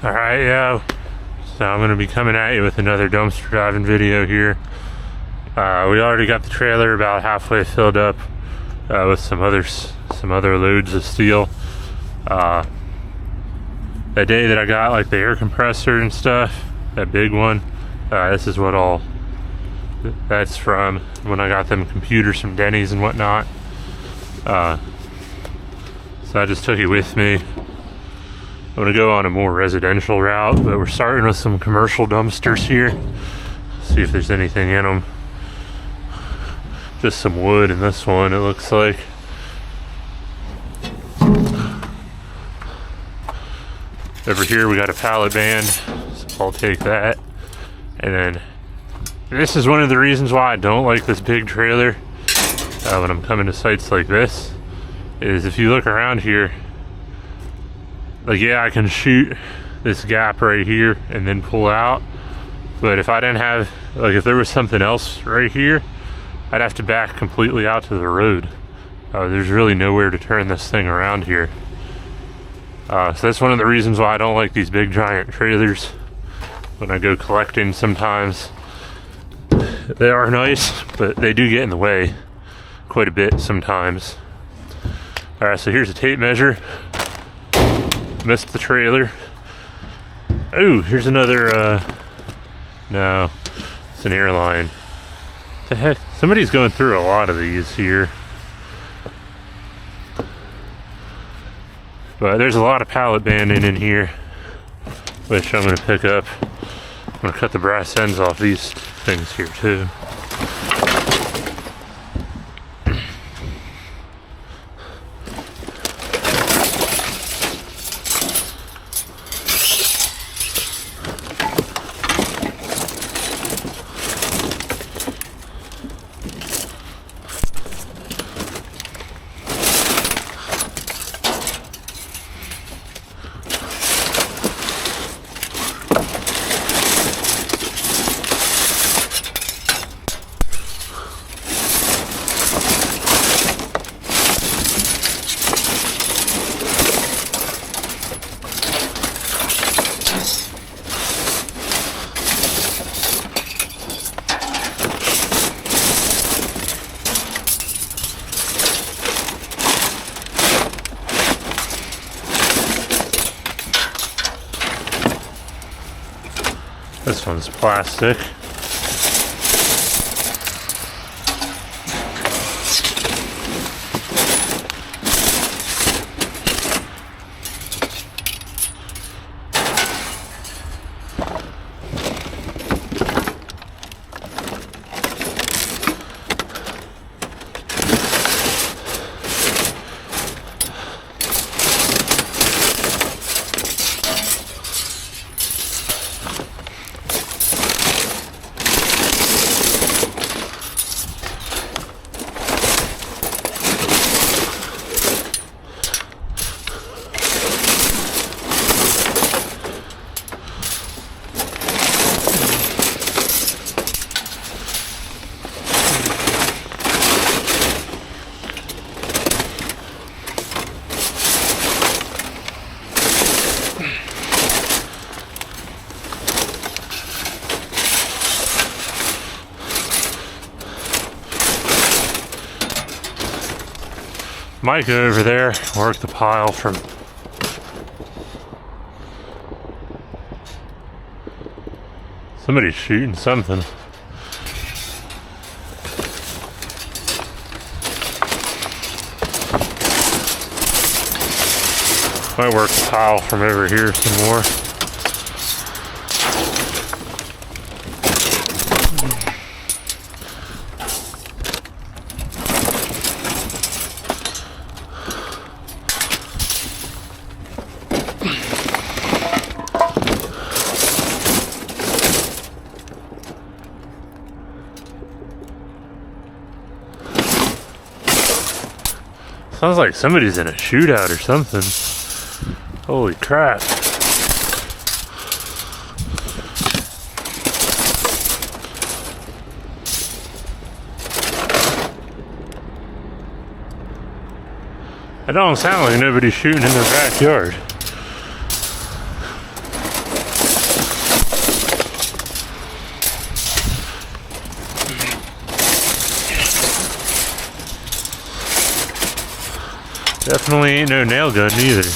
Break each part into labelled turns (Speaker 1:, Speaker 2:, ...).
Speaker 1: Alright, yeah. So I'm going to be coming at you with another dumpster diving video here. We already got the trailer about halfway filled up with some other loads of steel. That day that I got like the air compressor and stuff, that big one, this is what all that's from when I got them computers from Denny's and whatnot. So I just took it with me. I'm gonna go on a more residential route, but we're starting with some commercial dumpsters here. See if there's anything in them. Just some wood in this one, it looks like. Over here we got a pallet band, so I'll take that. And then this is one of the reasons why I don't like this big trailer when I'm coming to sites like this, is if you look around here, like, yeah, I can shoot this gap right here and then pull out, but if I didn't have, like, if there was something else right here, I'd have to back completely out to the road. There's really nowhere to turn this thing around here. So that's one of the reasons why I don't like these big giant trailers when I go collecting sometimes. They are nice, but they do get in the way quite a bit sometimes. Alright, so here's a tape measure. Missed the trailer. Oh, here's another, no, it's an airline. What the heck? Somebody's going through a lot of these here. But there's a lot of pallet banding in here, which I'm going to pick up. I'm going to cut the brass ends off these things here too. This one's plastic. Might go over there, work the pile from somebody's shooting something. Might work the pile from over here some more. Sounds like somebody's in a shootout or something. Holy crap. It don't sound like nobody's shooting in their backyard. Definitely ain't no nail gun either.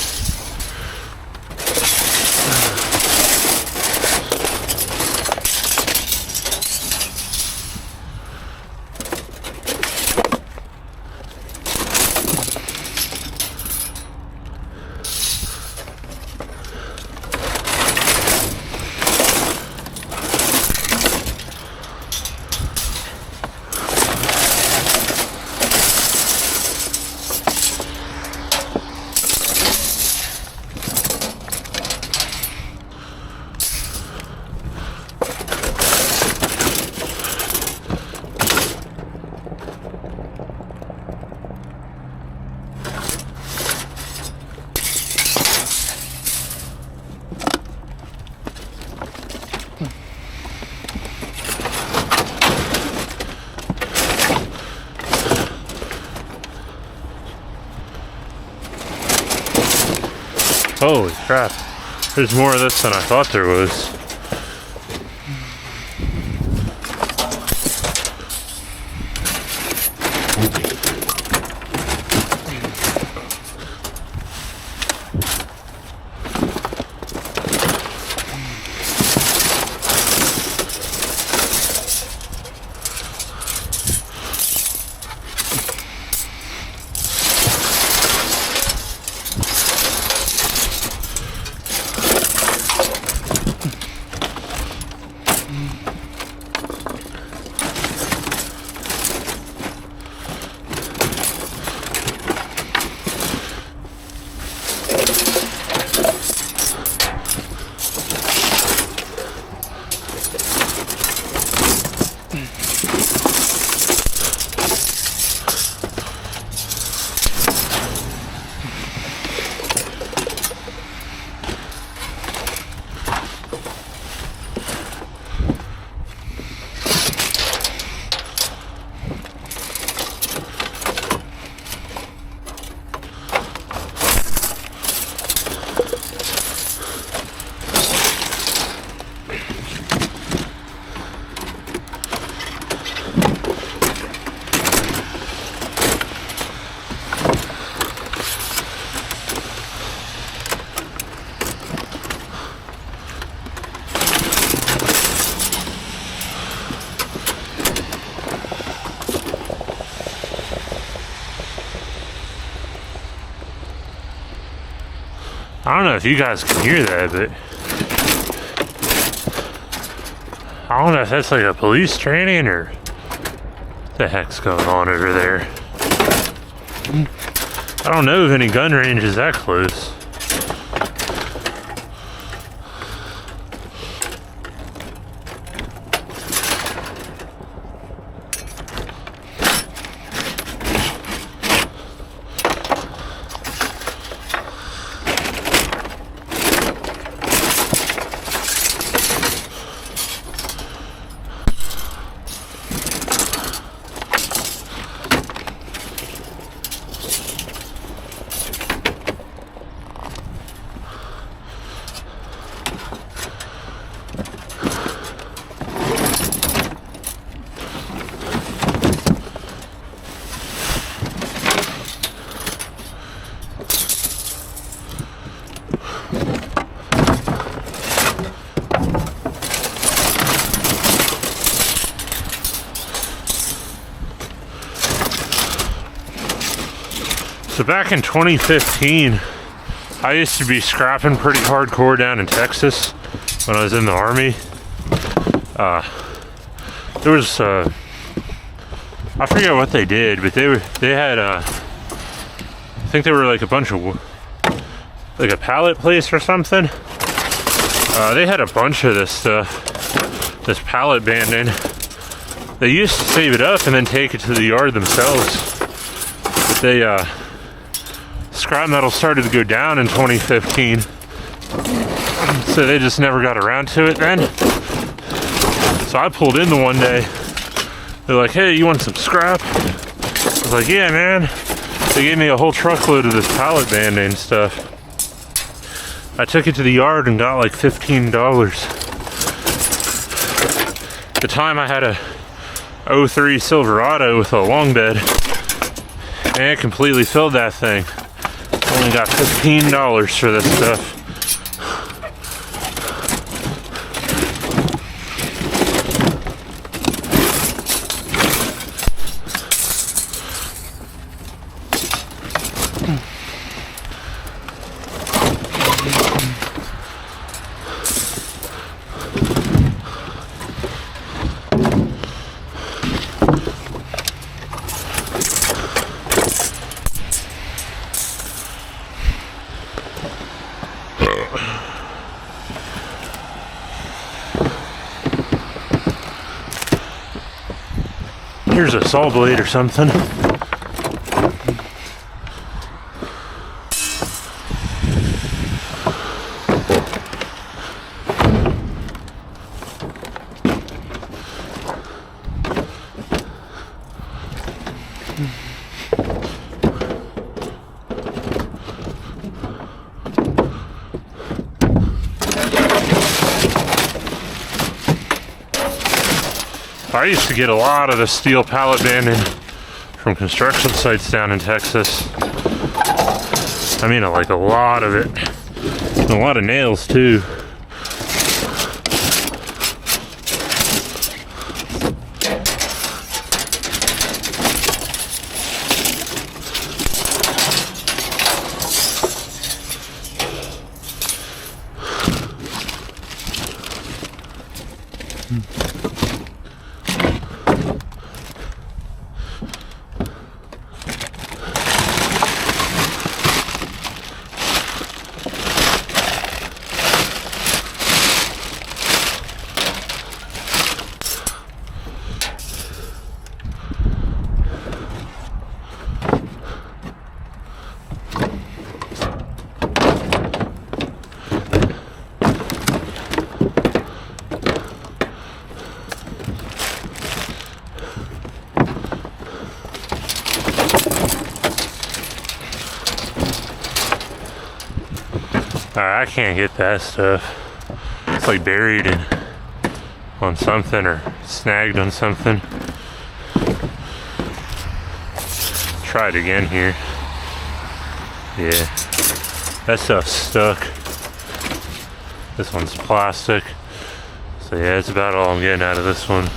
Speaker 1: Holy crap. There's more of this than I thought there was. I don't know if you guys can hear that, but I don't know if that's like a police training or what the heck's going on over there. I don't know of any gun ranges that close. So back in 2015, I used to be scrapping pretty hardcore down in Texas when I was in the Army. There was, I forget what they did, but they had, I think they were like a bunch of, like a pallet place or something. They had a bunch of this stuff, this pallet banding. They used to save it up and then take it to the yard themselves. But they, scrap metal started to go down in 2015. So they just never got around to it then. So I pulled in the one day. They're like, hey, you want some scrap? I was like, yeah, man. They gave me a whole truckload of this pallet banding stuff. I took it to the yard and got like $15. At the time I had a 03 Silverado with a long bed, and it completely filled that thing. Only got $15 for this stuff. Here's a saw blade or something. I used to get a lot of the steel pallet banding from construction sites down in Texas. I mean, like a lot of it. And a lot of nails too. I can't get that stuff. It's like buried on something or snagged on something. Try it again here. Yeah, that stuff's stuck. This one's plastic. So yeah, that's about all I'm getting out of this one.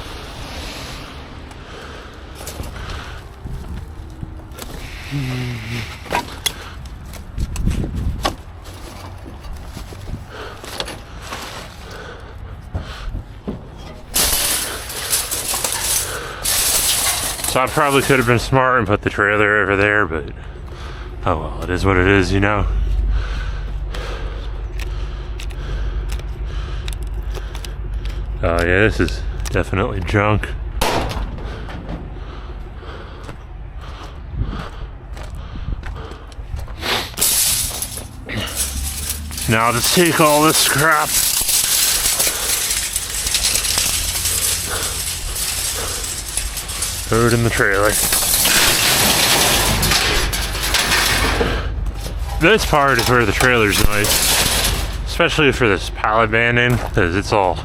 Speaker 1: So I probably could have been smart and put the trailer over there, but oh well, it is what it is, you know. Oh yeah, this is definitely junk. Now I'll just take all this crap. Throw it in the trailer. This part is where the trailer's nice, especially for this pallet banding, because it's all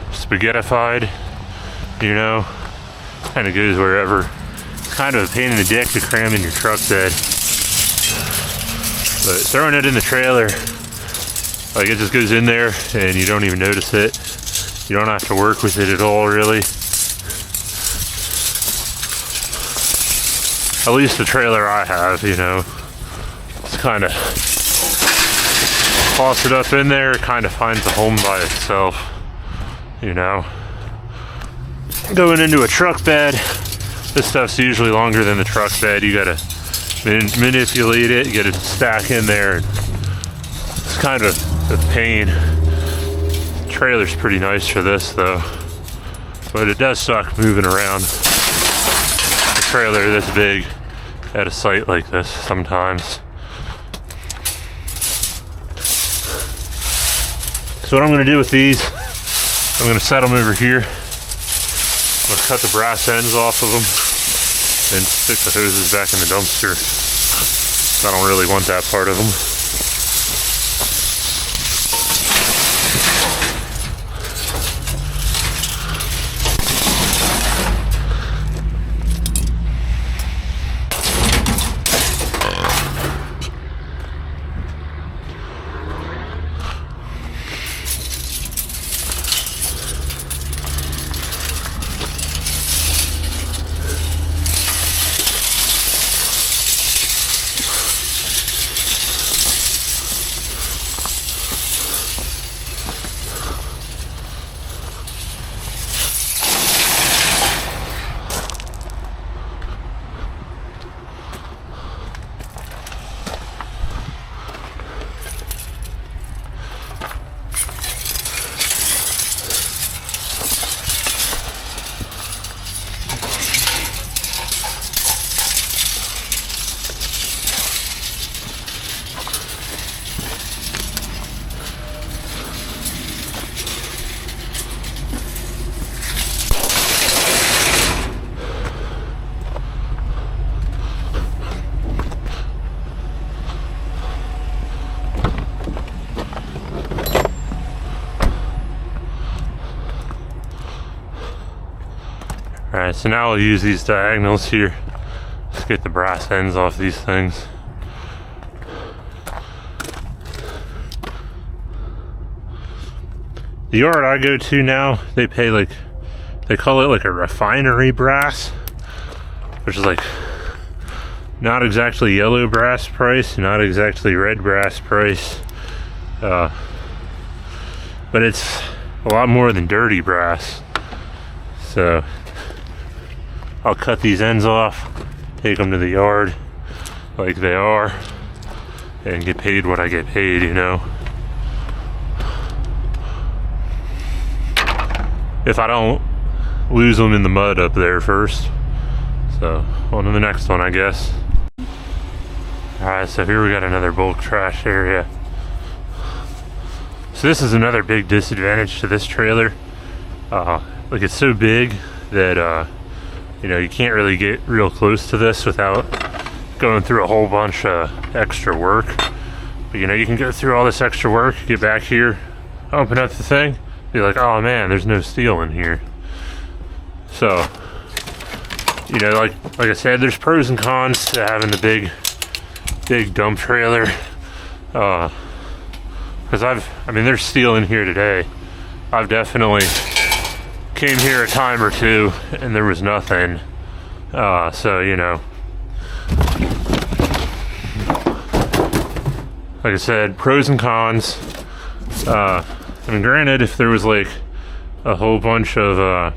Speaker 1: spaghettified, you know, kind of goes wherever. It's kind of a pain in the dick to cram in your truck bed, but throwing it in the trailer, like it just goes in there and you don't even notice it. You don't have to work with it at all, really. At least the trailer I have, you know, it's kind of toss it up in there, it kind of finds a home by itself, you know. Going into a truck bed, this stuff's usually longer than the truck bed. You gotta manipulate it, you gotta stack in there. It's kind of a pain. The trailer's pretty nice for this though, but it does suck moving around trailer this big at a site like this sometimes. So what I'm going to do with these, I'm going to set them over here. I'm going to cut the brass ends off of them and stick the hoses back in the dumpster. I don't really want that part of them. Alright, so now I'll use these diagonals here. Let's get the brass ends off these things. The yard I go to now, they call it like a refinery brass, which is like not exactly yellow brass price, not exactly red brass price, but it's a lot more than dirty brass. So I'll cut these ends off, take them to the yard like they are, and get paid what I get paid, you know. If I don't lose them in the mud up there first. So on to the next one, I guess. Alright, so here we got another bulk trash area. So this is another big disadvantage to this trailer. Like it's so big that you know, you can't really get real close to this without going through a whole bunch of extra work. But you know, you can go through all this extra work, get back here, open up the thing, be like, oh man, there's no steel in here. So, you know, like I said, there's pros and cons to having the big dump trailer. Because I mean, there's steel in here today. I've definitely came here a time or two and there was nothing. So, you know, like I said, pros and cons. I mean, granted, if there was like a whole bunch of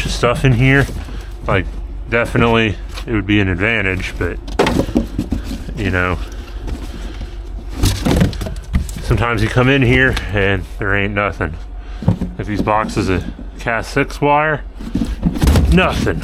Speaker 1: stuff in here, like definitely it would be an advantage, but you know, sometimes you come in here and there ain't nothing. Like these boxes of Cat 6 wire, nothing.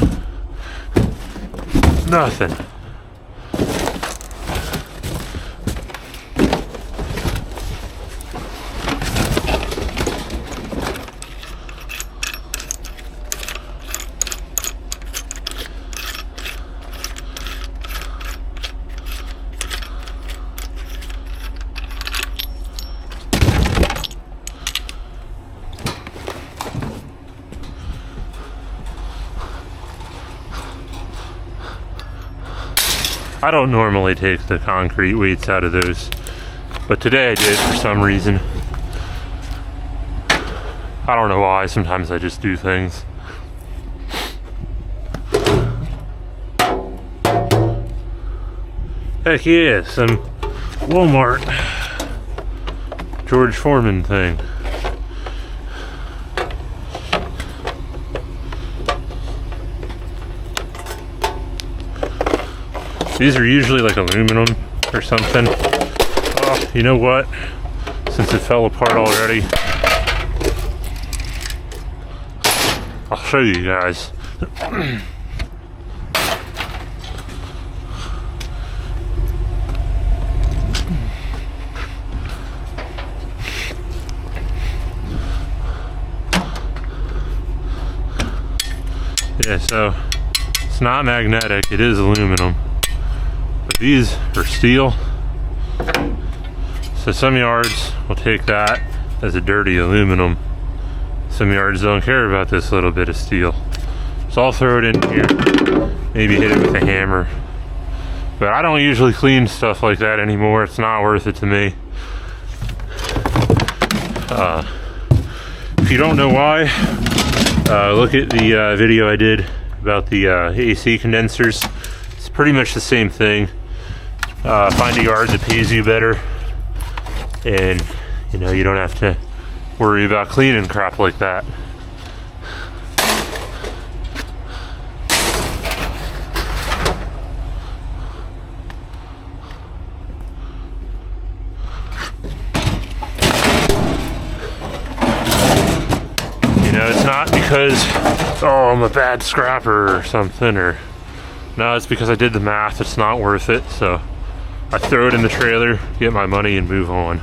Speaker 1: I don't normally take the concrete weights out of those, but today I did for some reason. I don't know why, sometimes I just do things. Heck yeah, some Walmart George Foreman thing. These are usually like aluminum or something. Oh, you know what? Since it fell apart already, I'll show you guys. Yeah, so it's not magnetic, it is aluminum. But these are steel. So some yards will take that as a dirty aluminum. Some yards don't care about this little bit of steel. So I'll throw it in here, maybe hit it with a hammer. But I don't usually clean stuff like that anymore. It's not worth it to me. If you don't know why, look at the video I did about the AC condensers. It's pretty much the same thing. Find a yard that pays you better, and you know, you don't have to worry about cleaning crap like that. You know, it's not because, oh, I'm a bad scrapper or something, or no, it's because I did the math. It's not worth it, so I throw it in the trailer, get my money, and move on.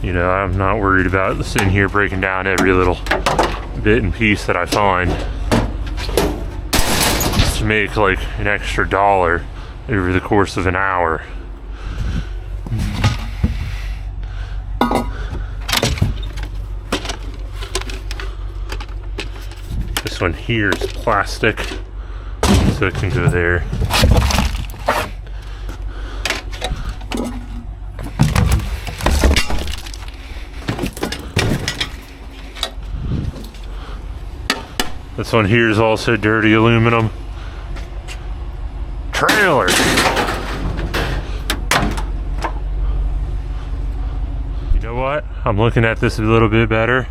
Speaker 1: You know, I'm not worried about sitting here breaking down every little bit and piece that I find to make like an extra $1 over the course of an hour. This one here is plastic, so it can go there. This one here is also dirty aluminum. Trailer! You know what? I'm looking at this a little bit better.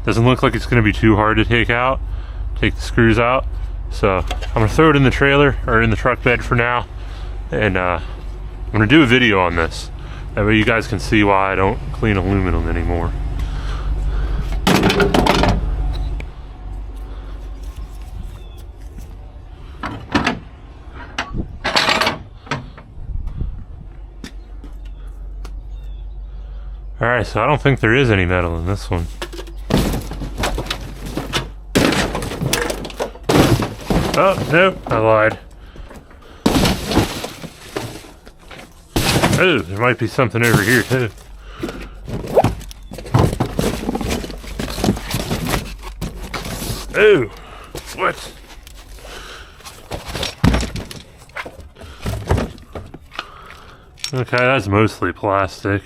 Speaker 1: Doesn't look like it's going to be too hard to take the screws out. So I'm going to throw it in the trailer, or in the truck bed for now. And I'm going to do a video on this. That way you guys can see why I don't clean aluminum anymore. Alright, so I don't think there is any metal in this one. Oh, nope, I lied. Oh, there might be something over here too. Oh, what? Okay, that's mostly plastic.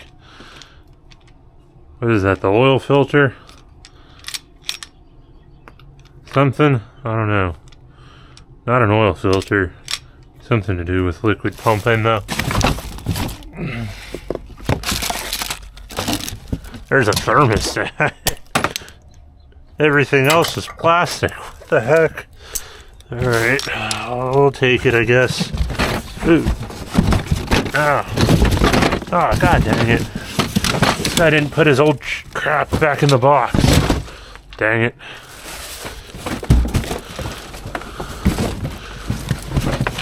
Speaker 1: What is that, the oil filter? Something? I don't know. Not an oil filter. Something to do with liquid pumping though. There's a thermostat. Everything else is plastic. What the heck? Alright, I'll take it, I guess. Ooh. Oh. Oh, god dang it. This guy didn't put his old crap back in the box. Dang it.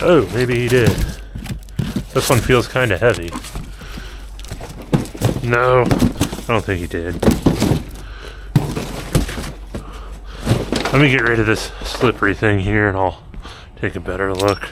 Speaker 1: Oh, maybe he did. This one feels kind of heavy. No, I don't think he did. Let me get rid of this slippery thing here and I'll take a better look.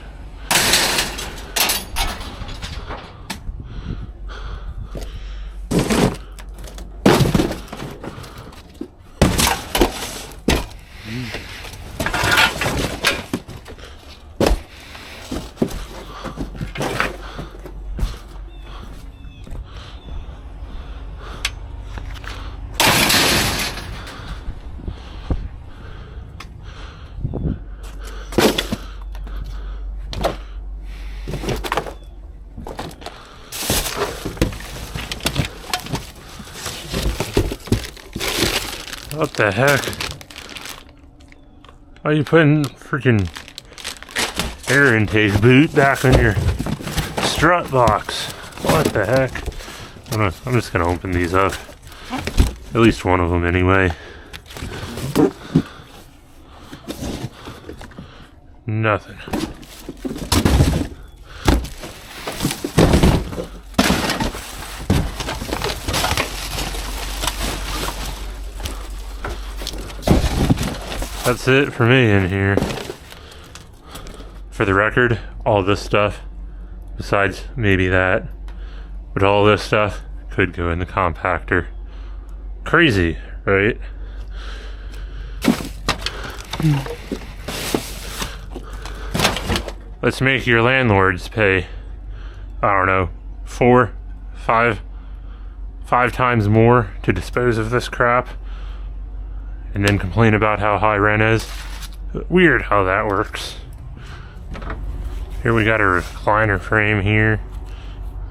Speaker 1: What the heck? Why are you putting freaking air intake boot back on your strut box? What the heck? I'm just gonna open these up. At least one of them anyway. Nothing. That's it for me in here. For the record, all this stuff, besides maybe that, but all this stuff could go in the compactor. Crazy, right? Let's make your landlords pay, I don't know, 4, 5 times more to dispose of this crap, and then complain about how high rent is. Weird how that works. Here we got a recliner frame here.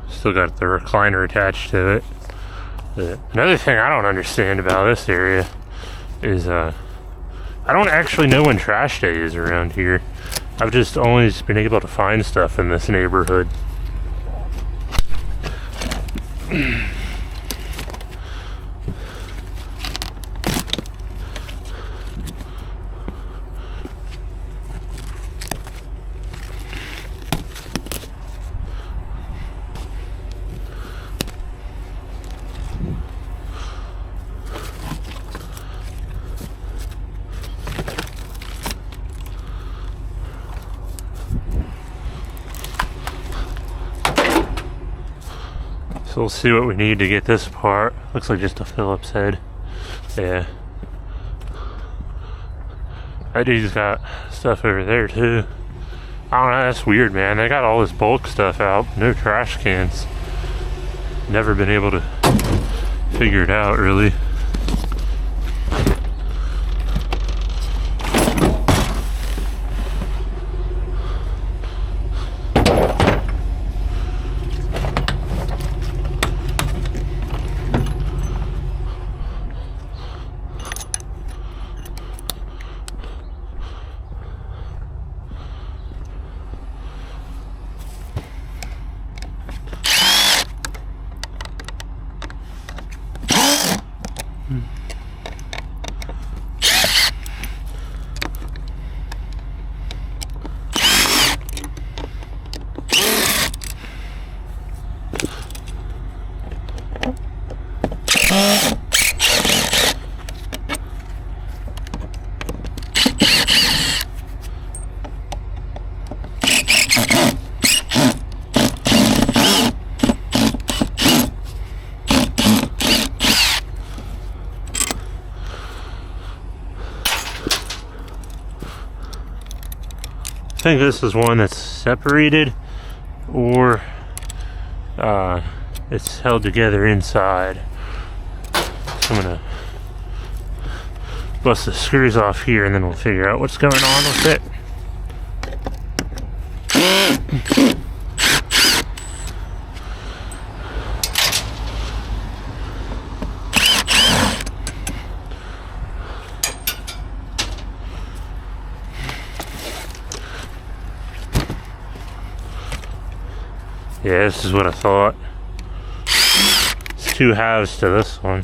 Speaker 1: Still got the recliner attached to it. Another thing I don't understand about this area is I don't actually know when trash day is around here. I've just always been able to find stuff in this neighborhood. So we'll see what we need to get this apart. Looks like just a Phillips head. Yeah. That dude's got stuff over there too. I don't know, that's weird, man. They got all this bulk stuff out, no trash cans. Never been able to figure it out, really. I think this is one that's separated, or it's held together inside. So I'm gonna bust the screws off here and then we'll figure out what's going on with it. Yeah, this is what I thought. It's two halves to this one.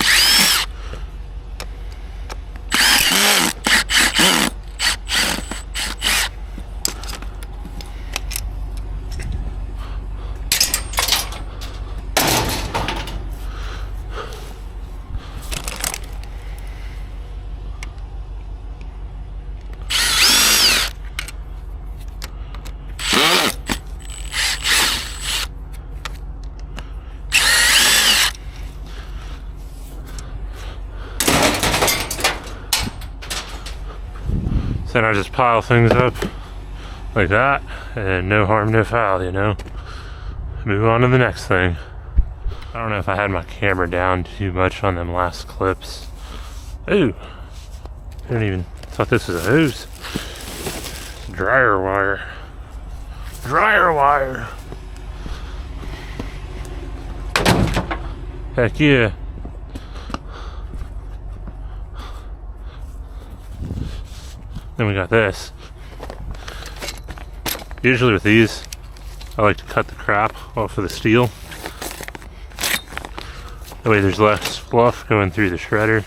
Speaker 1: Then I just pile things up like that, and no harm, no foul, you know. Move on to the next thing. I don't know if I had my camera down too much on them last clips. Ooh, I didn't even thought this was a hose. Dryer wire. Dryer wire. Heck yeah. Then we got this. Usually with these, I like to cut the crap off of the steel. That way there's less fluff going through the shredder.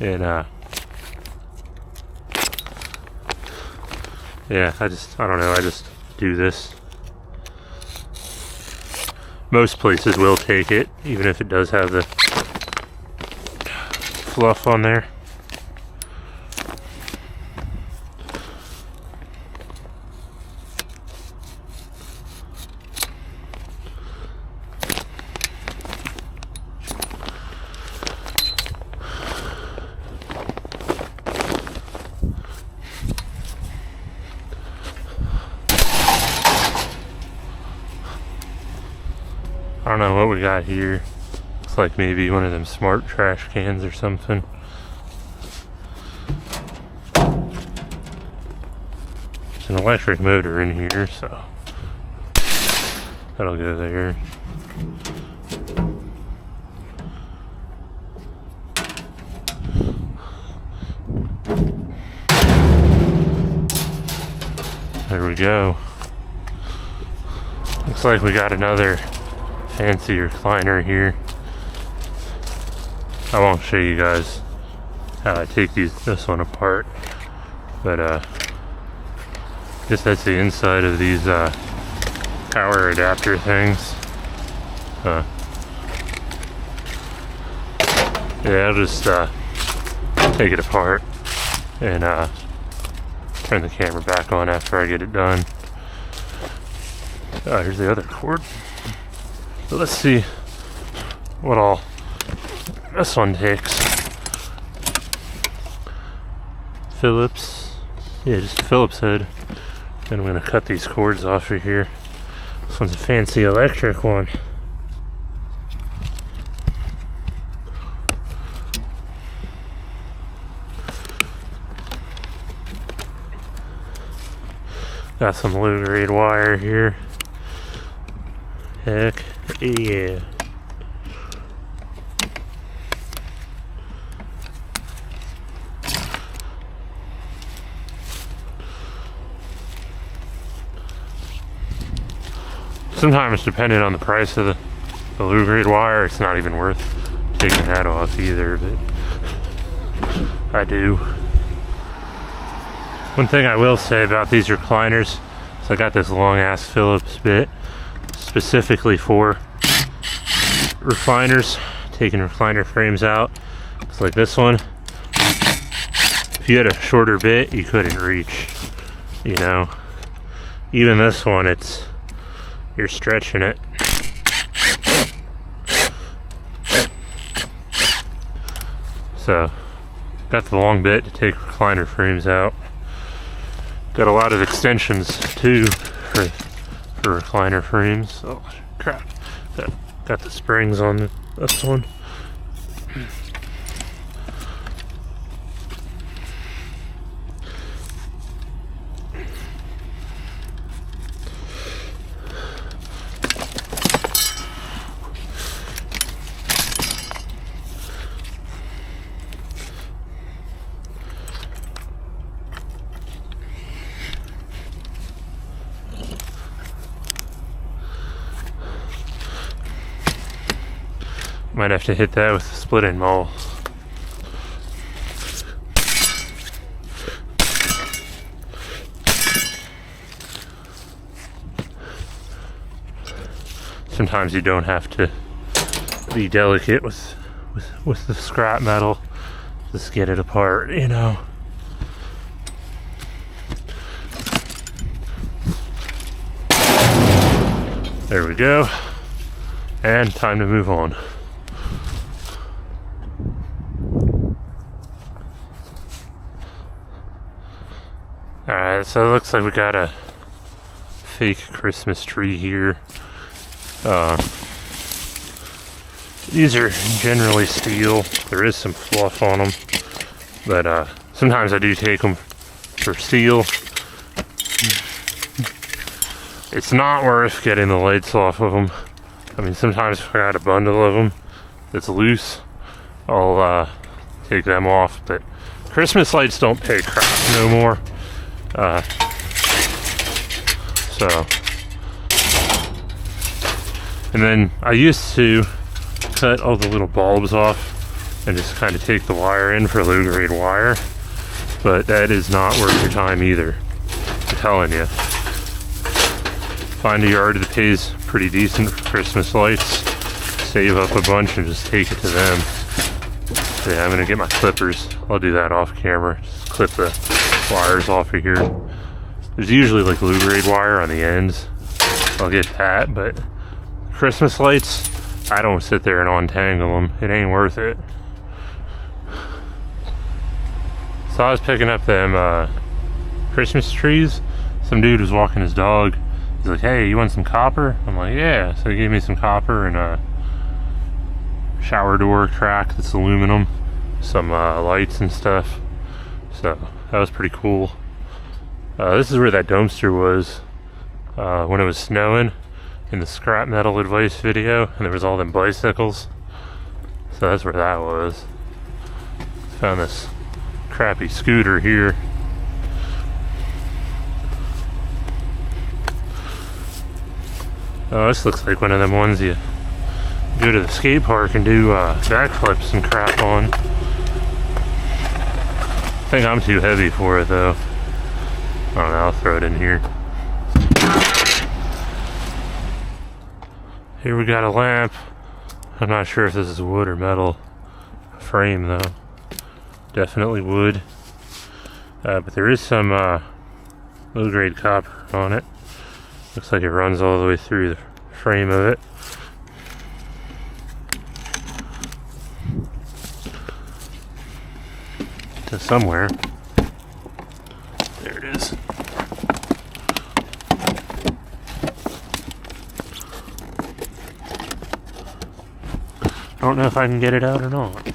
Speaker 1: And yeah, I don't know, I just do this. Most places will take it, even if it does have the fluff on there. I don't know what we got here. Looks like maybe one of them smart trash cans or something. There's an electric motor in here, so that'll go there. There we go. Looks like we got another fancy recliner here. I won't show you guys how I take this one apart, but I guess that's the inside of these power adapter things. Yeah, I'll just take it apart and turn the camera back on after I get it done. Here's the other cord. So let's see what all this one takes. Phillips. Yeah, just a Phillips head. Then I'm gonna cut these cords off of here. This one's a fancy electric one. Got some low grade wire here. Heck yeah. Sometimes, depending on the price of the low grade wire, it's not even worth taking that off either, but I do. One thing I will say about these recliners is I got this long ass Phillips bit specifically for recliners, taking recliner frames out. It's like this one. If you had a shorter bit, you couldn't reach, you know. Even this one, you're stretching it. So, got the long bit to take recliner frames out. Got a lot of extensions too for recliner frames. Oh crap! Got the springs on this one. Might have to hit that with a split end maul. Sometimes you don't have to be delicate with the scrap metal. Just get it apart, you know. There we go. And time to move on. Alright, so it looks like we got a fake Christmas tree here. These are generally steel. There is some fluff on them, but sometimes I do take them for steel. It's not worth getting the lights off of them. I mean, sometimes if I got a bundle of them that's loose, I'll take them off, but Christmas lights don't pay crap no more. And then I used to cut all the little bulbs off and just kind of take the wire in for low grade wire, but that is not worth your time either. I'm telling you. Find a yard that pays pretty decent for Christmas lights, save up a bunch and just take it to them. So yeah, I'm gonna get my clippers. I'll do that off camera. Just clip the wires off of here. There's usually like low grade wire on the ends. I'll get that, but Christmas lights, I don't sit there and untangle them. It ain't worth it. So I was picking up them Christmas trees. Some dude was walking his dog. He's like, hey, you want some copper? I'm like, yeah. So he gave me some copper and a shower door crack that's aluminum, some lights and stuff. So that was pretty cool. This is where that dumpster was when it was snowing in the scrap metal advice video, and there was all them bicycles. So that's where that was. Found this crappy scooter here. Oh, this looks like one of them ones you go to the skate park and do backflips and crap on. I think I'm too heavy for it though. I don't know, I'll throw it in here. Here we got a lamp. I'm not sure if this is wood or metal frame though. Definitely wood. But there is some low grade copper on it. Looks like it runs all the way through the frame of it. To somewhere. There it is. I don't know if I can get it out or not.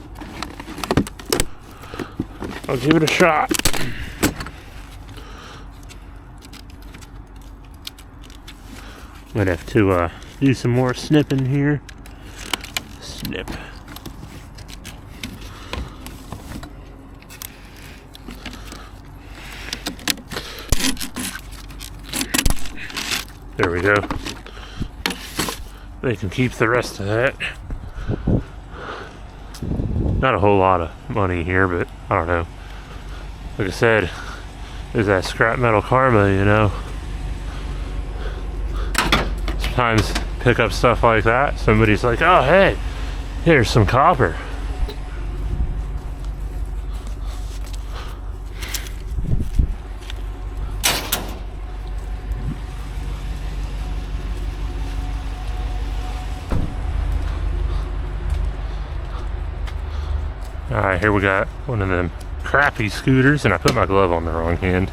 Speaker 1: I'll give it a shot. Might have to do some more snipping here. Snip. There we go. They can keep the rest of that. Not a whole lot of money here, but I don't know. Like I said, there's that scrap metal karma, you know. Sometimes pick up stuff like that. Somebody's like, oh, hey, here's some copper. Alright, here we got one of them crappy scooters, and I put my glove on the wrong hand.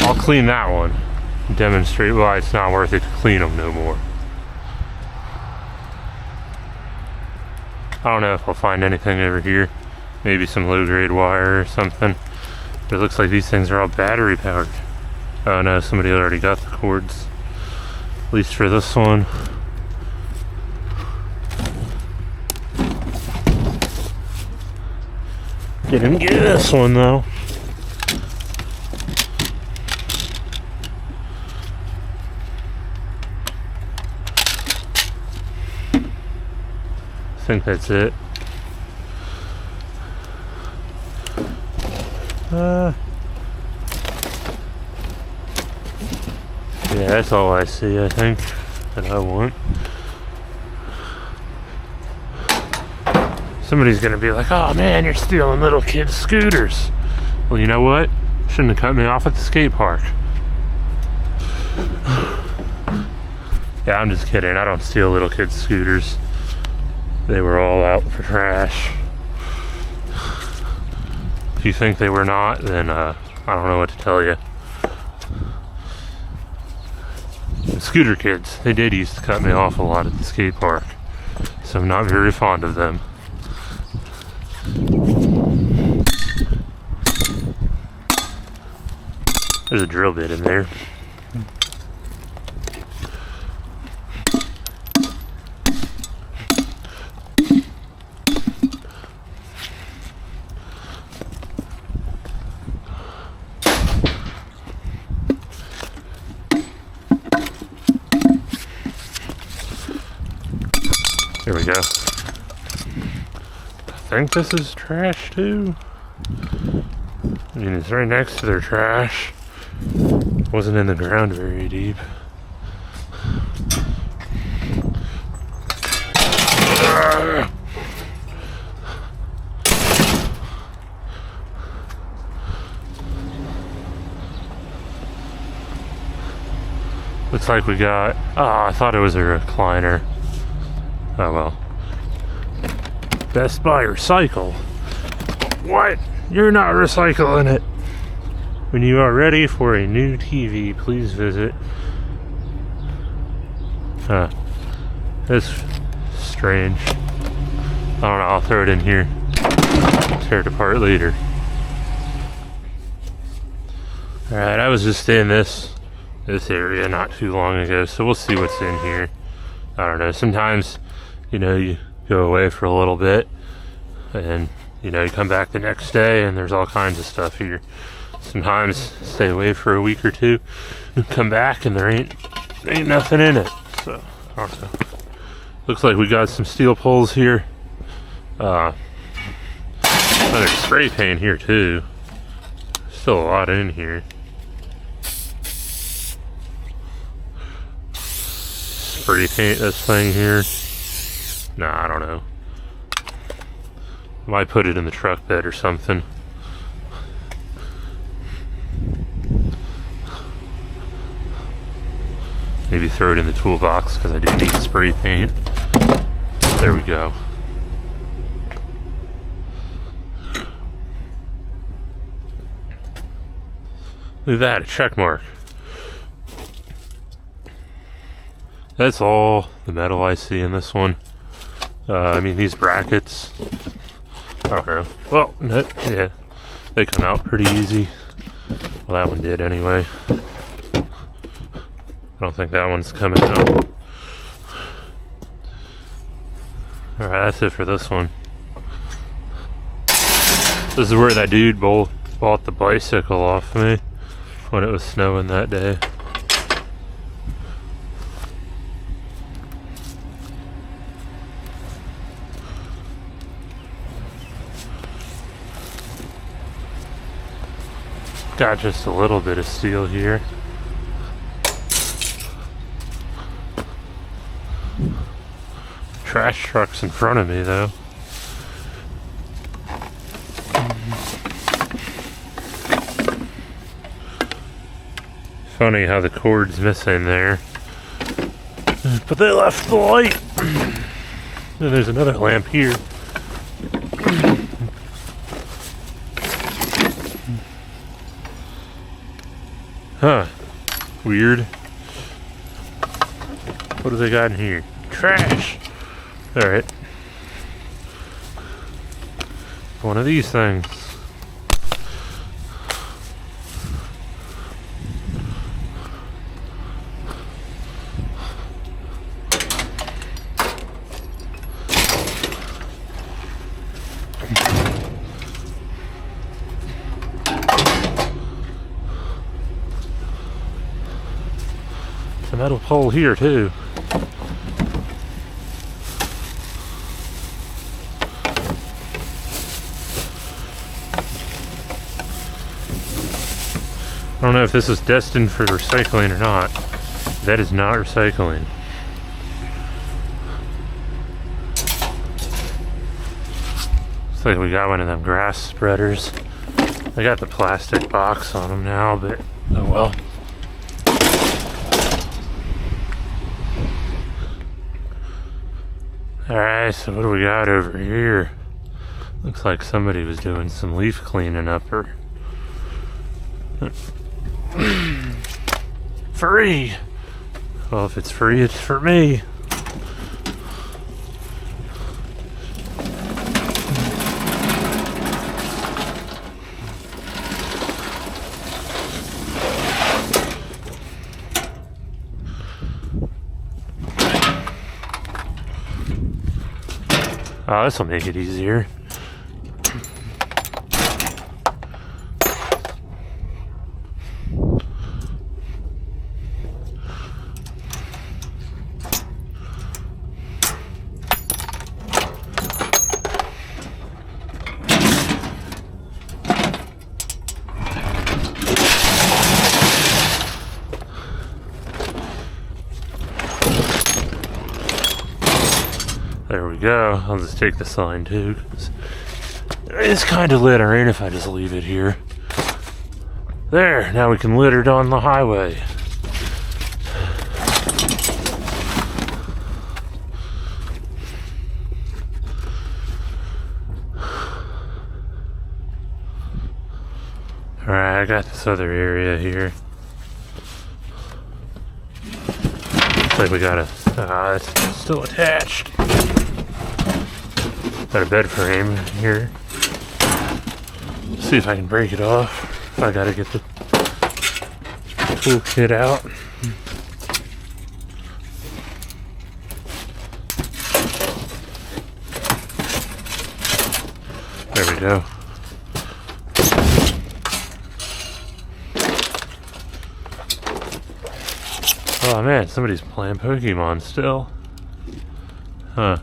Speaker 1: I'll clean that one, demonstrate why it's not worth it to clean them no more. I don't know if I'll find anything over here, maybe some low grade wire or something, but it looks like these things are all battery powered. Oh no, somebody already got the cords, at least for this one. Didn't get this one though. I think that's it. Yeah, that's all I see, I think, that I want. Somebody's gonna be like, oh man, you're stealing little kids' scooters. Well, you know what? Shouldn't have cut me off at the skate park. Yeah, I'm just kidding. I don't steal little kids' scooters. They were all out for trash. If you think they were not, then I don't know what to tell you. The scooter kids, they did used to cut me off a lot at the skate park, so I'm not very fond of them. There's a drill bit in there. There we go. I think this is trash too. I mean, it's right next to their trash. Wasn't in the ground very deep. Looks like we got, oh, I thought it was a recliner. Oh well. Best Buy Recycle. What? You're not recycling it. When you are ready for a new TV, please visit. Huh. That's strange. I don't know, I'll throw it in here. Tear it apart later. Alright, I was just in this area not too long ago, so we'll see what's in here. I don't know, sometimes, you know, you go away for a little bit, and, you know, you come back the next day, and there's all kinds of stuff here. Sometimes stay away for a week or two and come back and there ain't nothing in it. So I don't know. Looks like we got some steel poles here. Another spray paint here too. Still a lot in here. Spray paint this thing here. Nah, I don't know. Might put it in the truck bed or something. Maybe throw it in the toolbox because I do need spray paint. There we go. Look at that, a check mark. That's all the metal I see in this one. I mean, these brackets, I don't know. Well, yeah, they come out pretty easy. Well, that one did anyway. I don't think that one's coming out. Alright, that's it for this one. This is where that dude bought the bicycle off me when it was snowing that day. Got just a little bit of steel here. Trash truck's in front of me though. Funny how the cord's missing there. But they left the light. And there's another lamp here. Huh. Weird. What do they got in here? Trash! Alright. One of these things. A metal pole here too. I don't know if this is destined for recycling or not. That is not recycling. Looks like we got one of them grass spreaders. I got the plastic box on them now, but oh well. Alright, so what do we got over here? Looks like somebody was doing some leaf cleaning up her. Free! Well, if it's free, it's for me. Oh, this will make it easier. There we go. I'll just take the sign too, 'cause it's kind of littering if I just leave it here. There, now we can litter it on the highway. Alright, I got this other area here. Looks like we got a... it's still attached. Got a bed frame here. See if I can break it off. If I gotta get the toolkit out. There we go. Oh man, somebody's playing Pokemon still. Huh.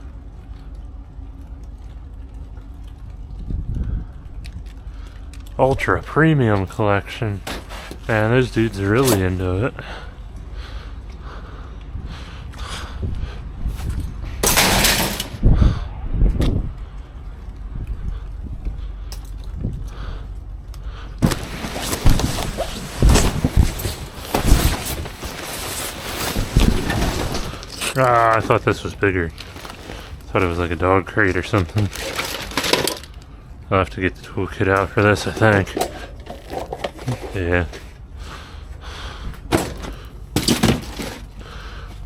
Speaker 1: Ultra Premium Collection. Man, those dudes are really into it. Ah, I thought this was bigger. Thought it was like a dog crate or something. I'll have to get the toolkit out for this, I think. Yeah.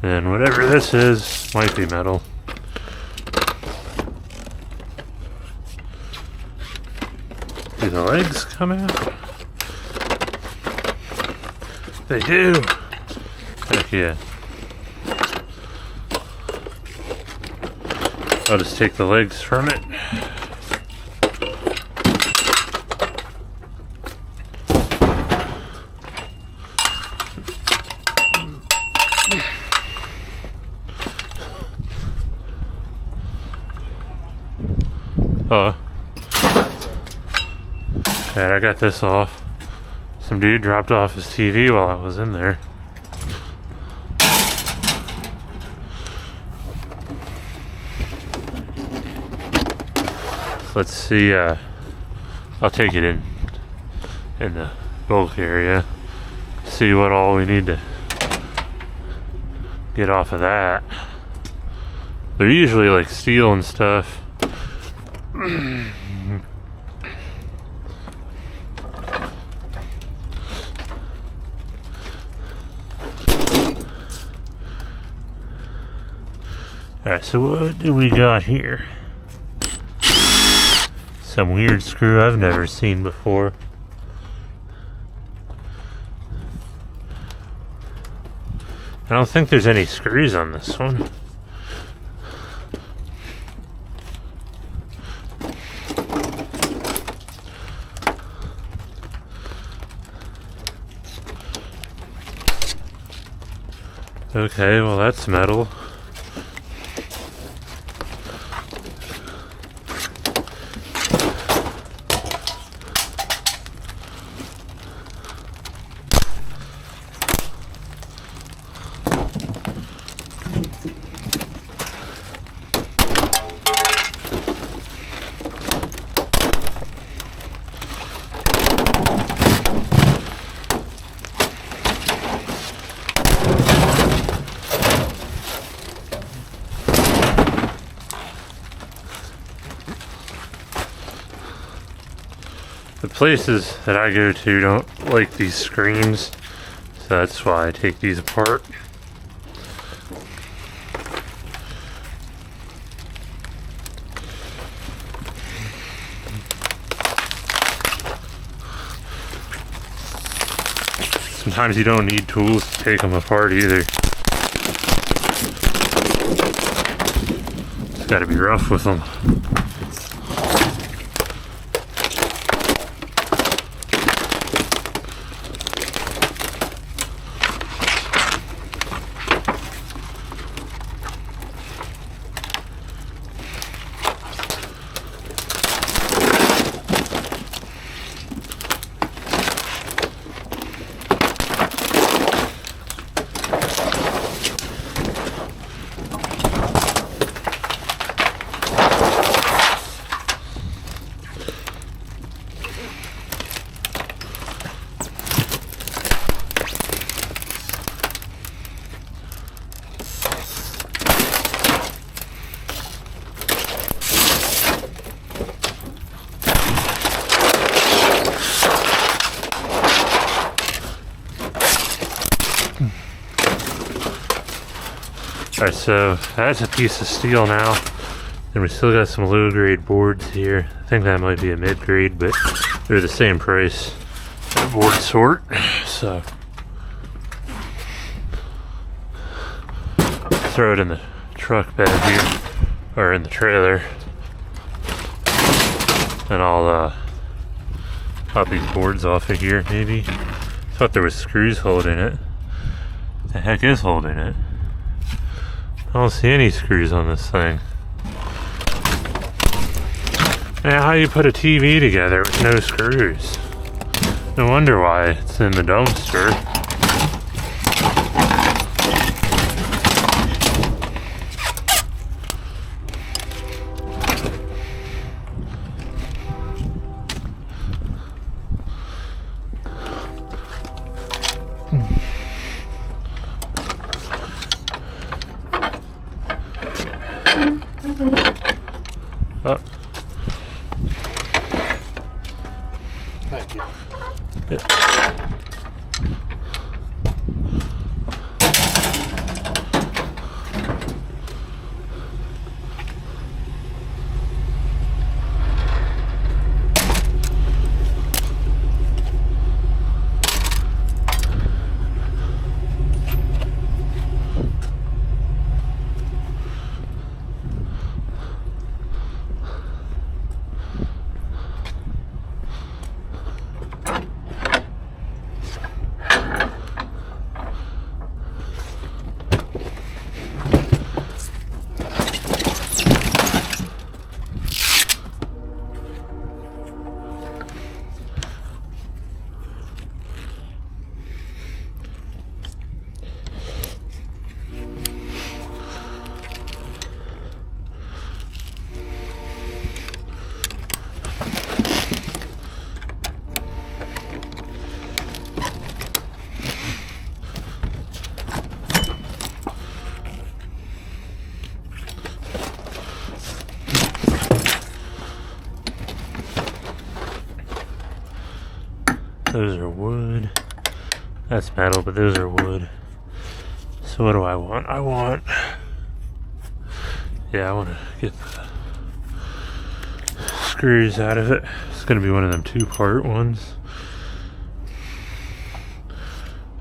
Speaker 1: And whatever this is might be metal. Do the legs come out? They do! Heck yeah. I'll just take the legs from it. Oh. And I got this off. Some dude dropped off his TV while I was in there. Let's see, I'll take it in the bulk area. See what all we need to get off of that. They're usually like steel and stuff. Alright, so what do we got here? Some weird screw I've never seen before. I don't think there's any screws on this one. Okay, well that's metal. The places that I go to don't like these screens, so that's why I take these apart. Sometimes you don't need tools to take them apart either. Just gotta be rough with them. Alright, so that's a piece of steel now. And we still got some low grade boards here. I think that might be a mid grade, but they're the same price. That board sort. So throw it in the truck bed here, or in the trailer. And I'll pop these boards off of here maybe. Thought there was screws holding it. The heck is holding it? I don't see any screws on this thing. Now, how you put a TV together with no screws? No wonder why it's in the dumpster. Oh.
Speaker 2: Thank you.
Speaker 1: Yeah. Those are wood. That's metal, but those are wood. So what do I want? I want to get the screws out of it. It's gonna be one of them 2-part ones.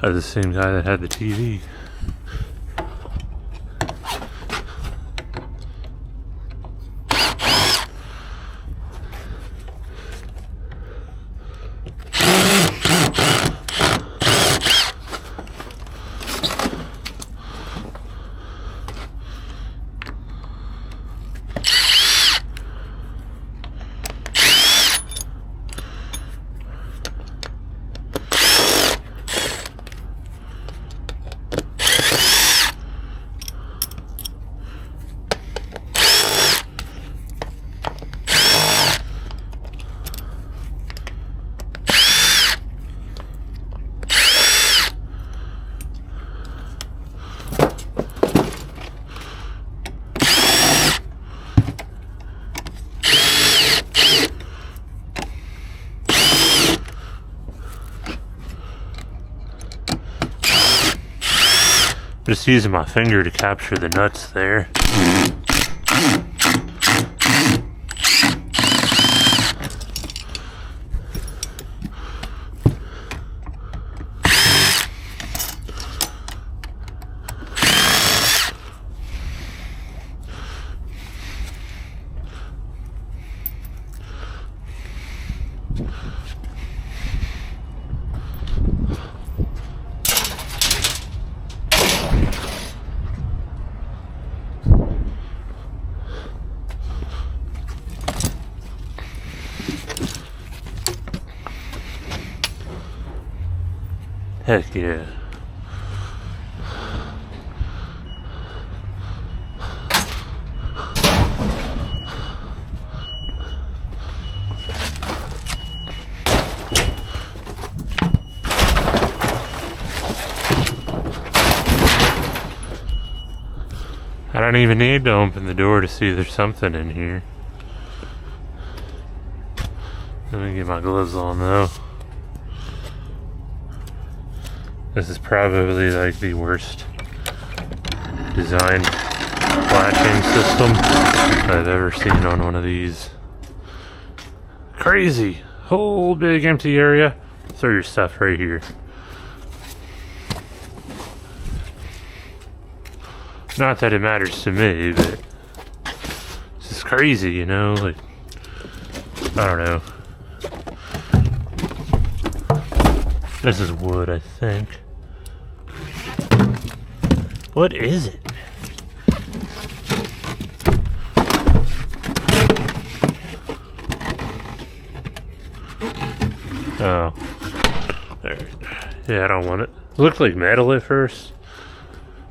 Speaker 1: Of the same guy that had the TV. Just using my finger to capture the nuts there. Heck yeah. I don't even need to open the door to see there's something in here. Let me get my gloves on though. This is probably like the worst designed latching system I've ever seen on one of these. Crazy! Whole big empty area. Throw your stuff right here. Not that it matters to me, but it's just crazy, you know? Like, I don't know. This is wood, I think. What is it? Oh. There. Yeah, I don't want it. It looked like metal at first,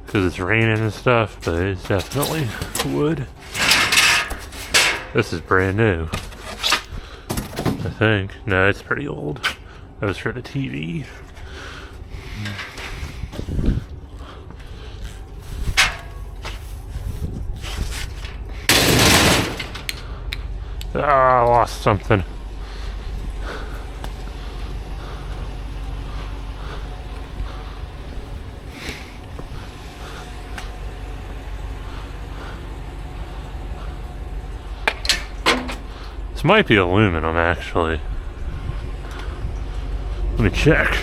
Speaker 1: because it's raining and stuff, but it's definitely wood. This is brand new, I think. No, it's pretty old. That was for the TV. Ah, I lost something. This might be aluminum, actually. Let me check.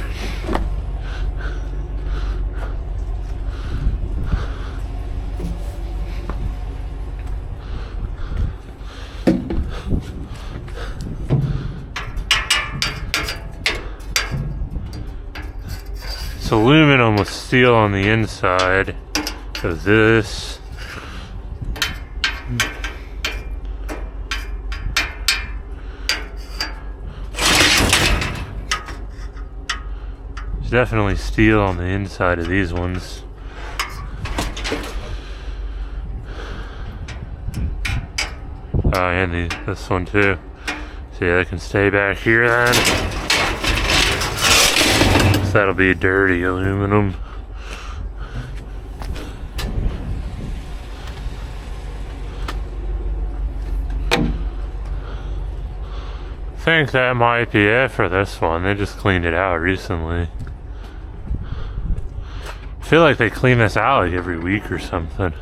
Speaker 1: It's aluminum with steel on the inside of this. There's definitely steel on the inside of these ones. Oh, and this one too. So yeah, they can stay back here then. So that'll be dirty aluminum. I think that might be it for this one. They just cleaned it out recently. I feel like they clean this out like every week or something.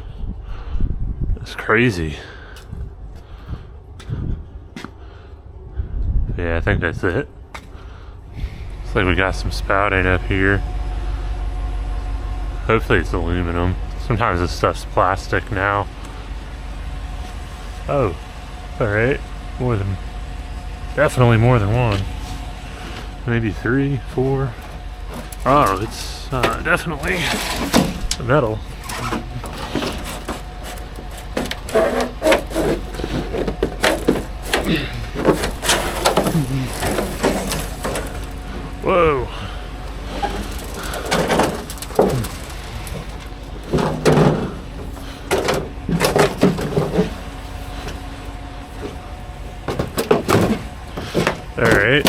Speaker 1: It's crazy. Yeah, I think that's it. Looks like we got some spouting up here. Hopefully it's aluminum. Sometimes this stuff's plastic now. Oh, alright. Definitely more than one. Maybe 3, 4. Oh, it's definitely metal. Whoa. Alright.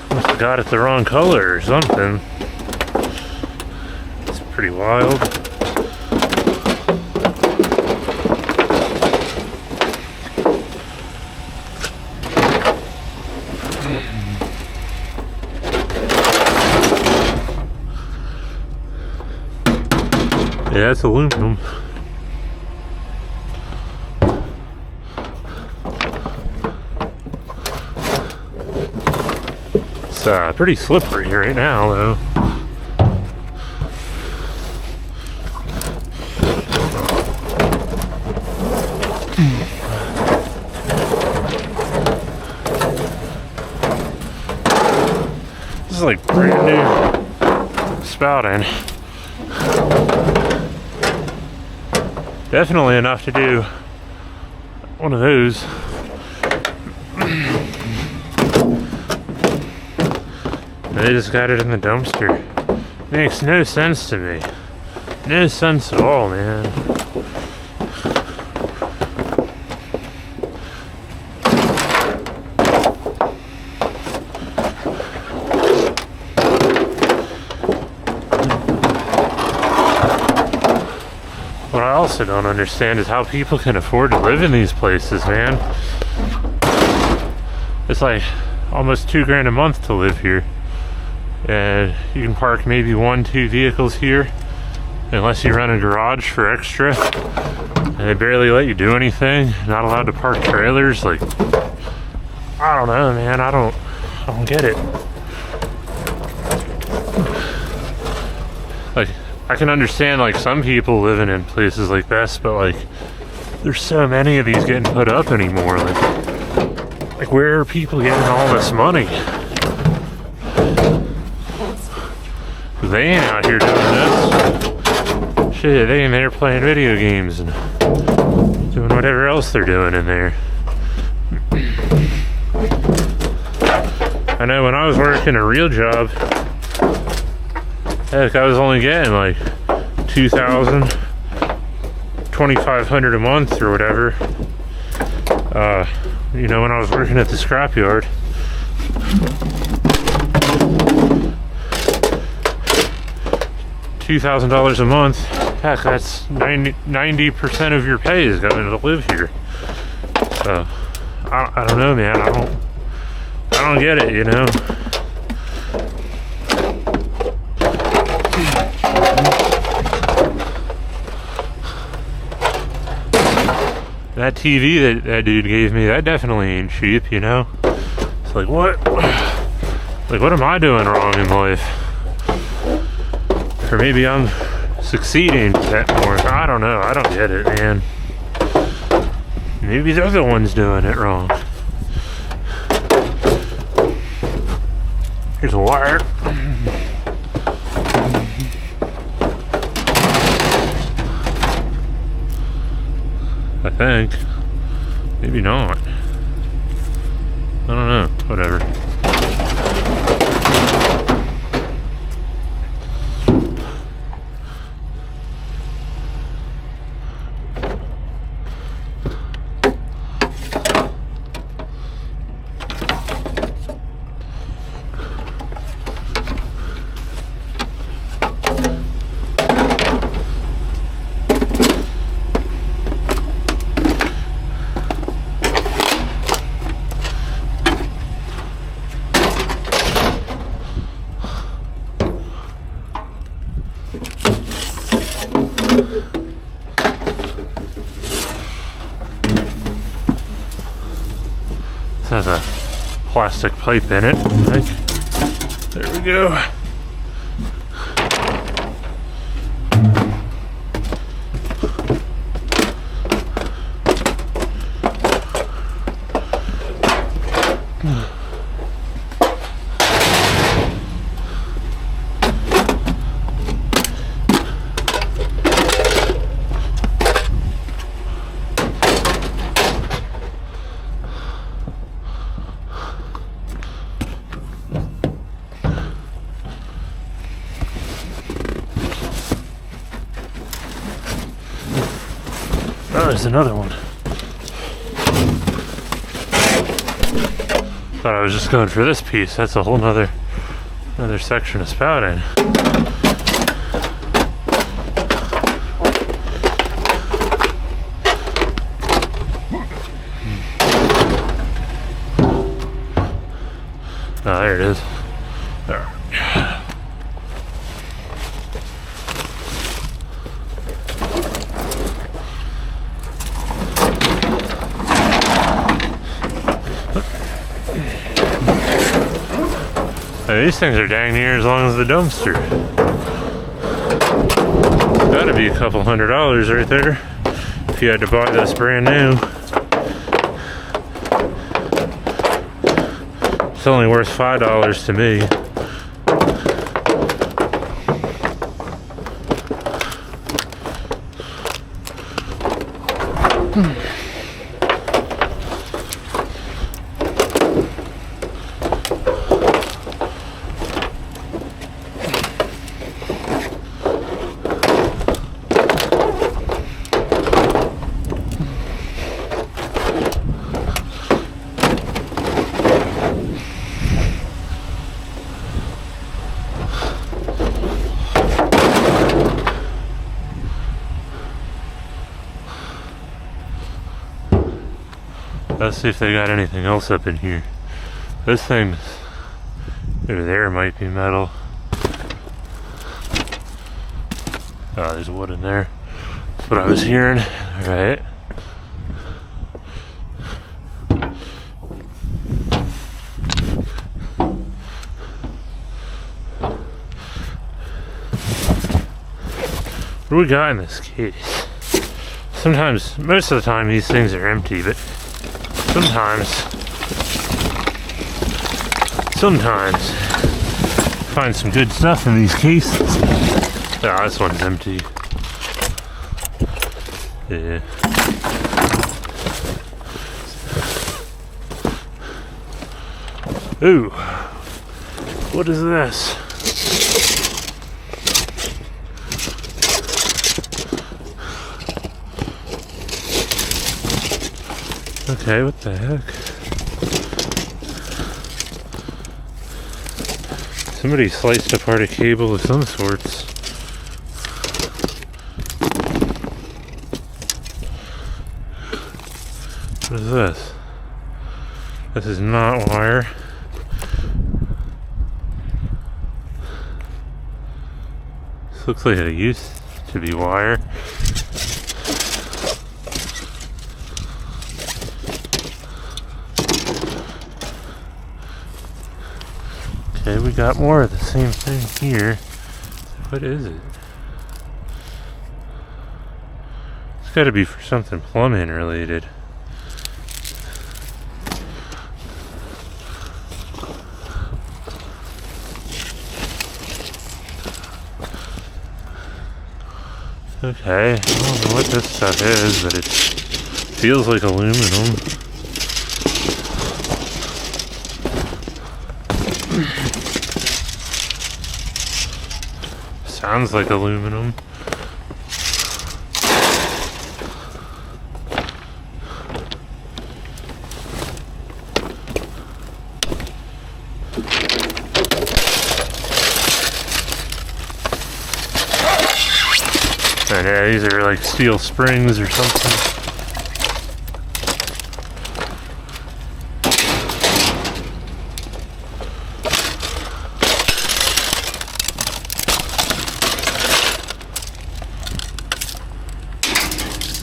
Speaker 1: Must have got it the wrong color or something. It's pretty wild. Yeah, it's aluminum. It's pretty slippery right now, though. This is like brand new spouting. Definitely enough to do one of those. They just got it in the dumpster. Makes no sense to me. No sense at all, man. What I also don't understand is how people can afford to live in these places, man. It's like almost $2,000 a month to live here. And you can park maybe 1-2 vehicles here, unless you rent a garage for extra. And they barely let you do anything. Not allowed to park trailers. Like, I don't know, man. I don't get it. Like, I can understand like some people living in places like this, but like, there's so many of these getting put up anymore. Like where are people getting all this money? They ain't out here doing this. Shit, they ain't there playing video games and doing whatever else they're doing in there. I know when I was working a real job, heck, I was only getting like $2,000, $2,500 a month or whatever. You know, when I was working at the scrapyard. $2,000 a month. Heck, that's 90% of your pay is going to live here. So I don't know, man. I don't get it, you know. That TV that dude gave me, that definitely ain't cheap, you know. It's like what am I doing wrong in life? Or maybe I'm succeeding at more. I don't know. I don't get it, man. Maybe they're the ones doing it wrong. Here's a wire. I think. Maybe not. I don't know. Whatever. This has a plastic pipe in it, I think. There we go. Oh, there's another one. Thought I was just going for this piece. That's a whole another section of spouting. Oh, there it is. There. These things are dang near as long as the dumpster. Gotta be a couple $100 right there if you had to buy this brand new. It's only worth $5 to me. Let's see if they got anything else up in here. This thing over there might be metal. Oh, there's wood in there. That's what I was hearing. Alright. What do we got in this case? Sometimes, most of the time these things are empty, but sometimes find some good stuff in these cases. Ah, this one's empty. Yeah. Ooh. What is this? Okay, what the heck? Somebody sliced apart a cable of some sorts. What is this? This is not wire. This looks like it used to be wire. Okay, we got more of the same thing here. What is it? It's gotta be for something plumbing related. Okay, I don't know what this stuff is, but it feels like aluminum. Sounds like aluminum. And yeah, these are like steel springs or something.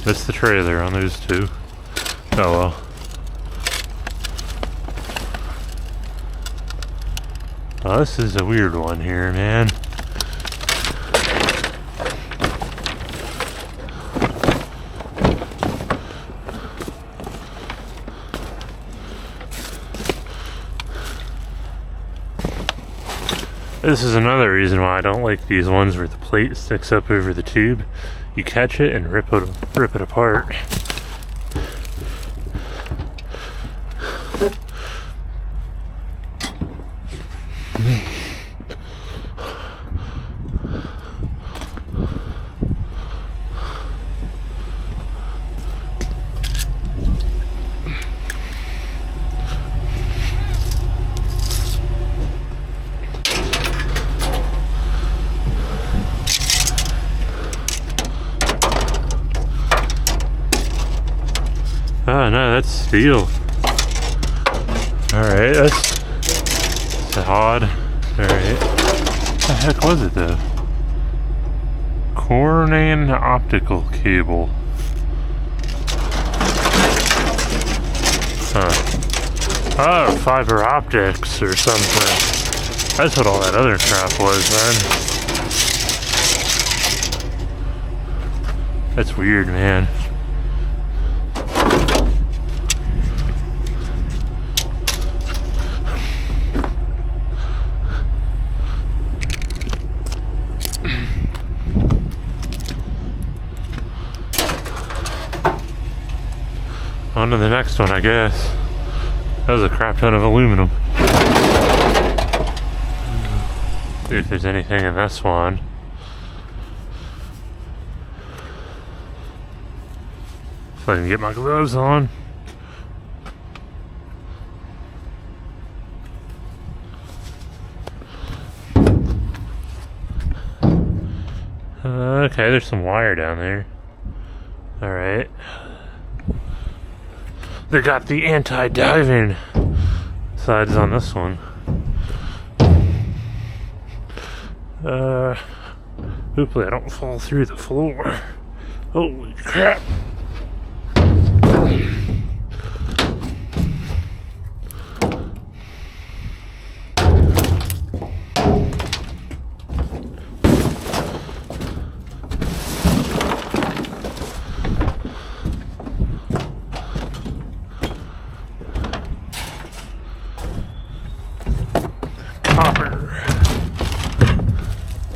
Speaker 1: Missed the trailer on those two. Oh well. Oh, this is a weird one here, man. This is another reason why I don't like these ones where the plate sticks up over the tube. You catch it and rip it apart. Oh no, that's steel. Alright, that's odd. Alright. What the heck was it though? Cornan optical cable. Huh. Oh, fiber optics or something. That's what all that other crap was, man. That's weird, man. On to the next one, I guess. That was a crap ton of aluminum. See if there's anything in this one. If I can get my gloves on. Okay, there's some wire down there. Alright. They got the anti-diving sides on this one. Hopefully I don't fall through the floor. Holy crap.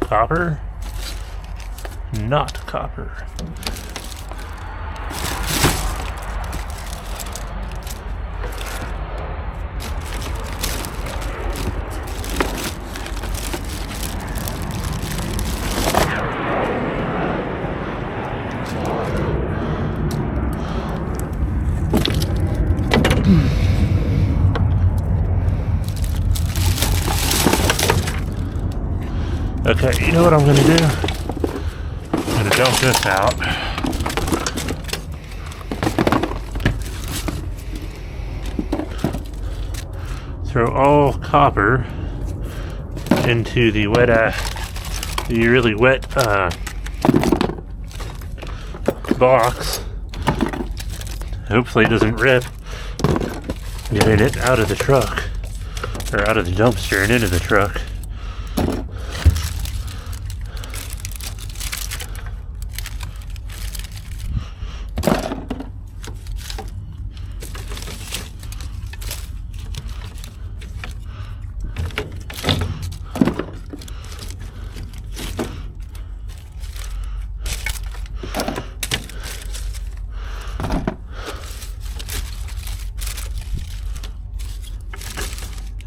Speaker 1: Copper? Not copper. Okay, you know what I'm gonna do? I'm gonna dump this out. Throw all copper into the really wet box. Hopefully it doesn't rip. Getting it out of the truck, or out of the dumpster and into the truck.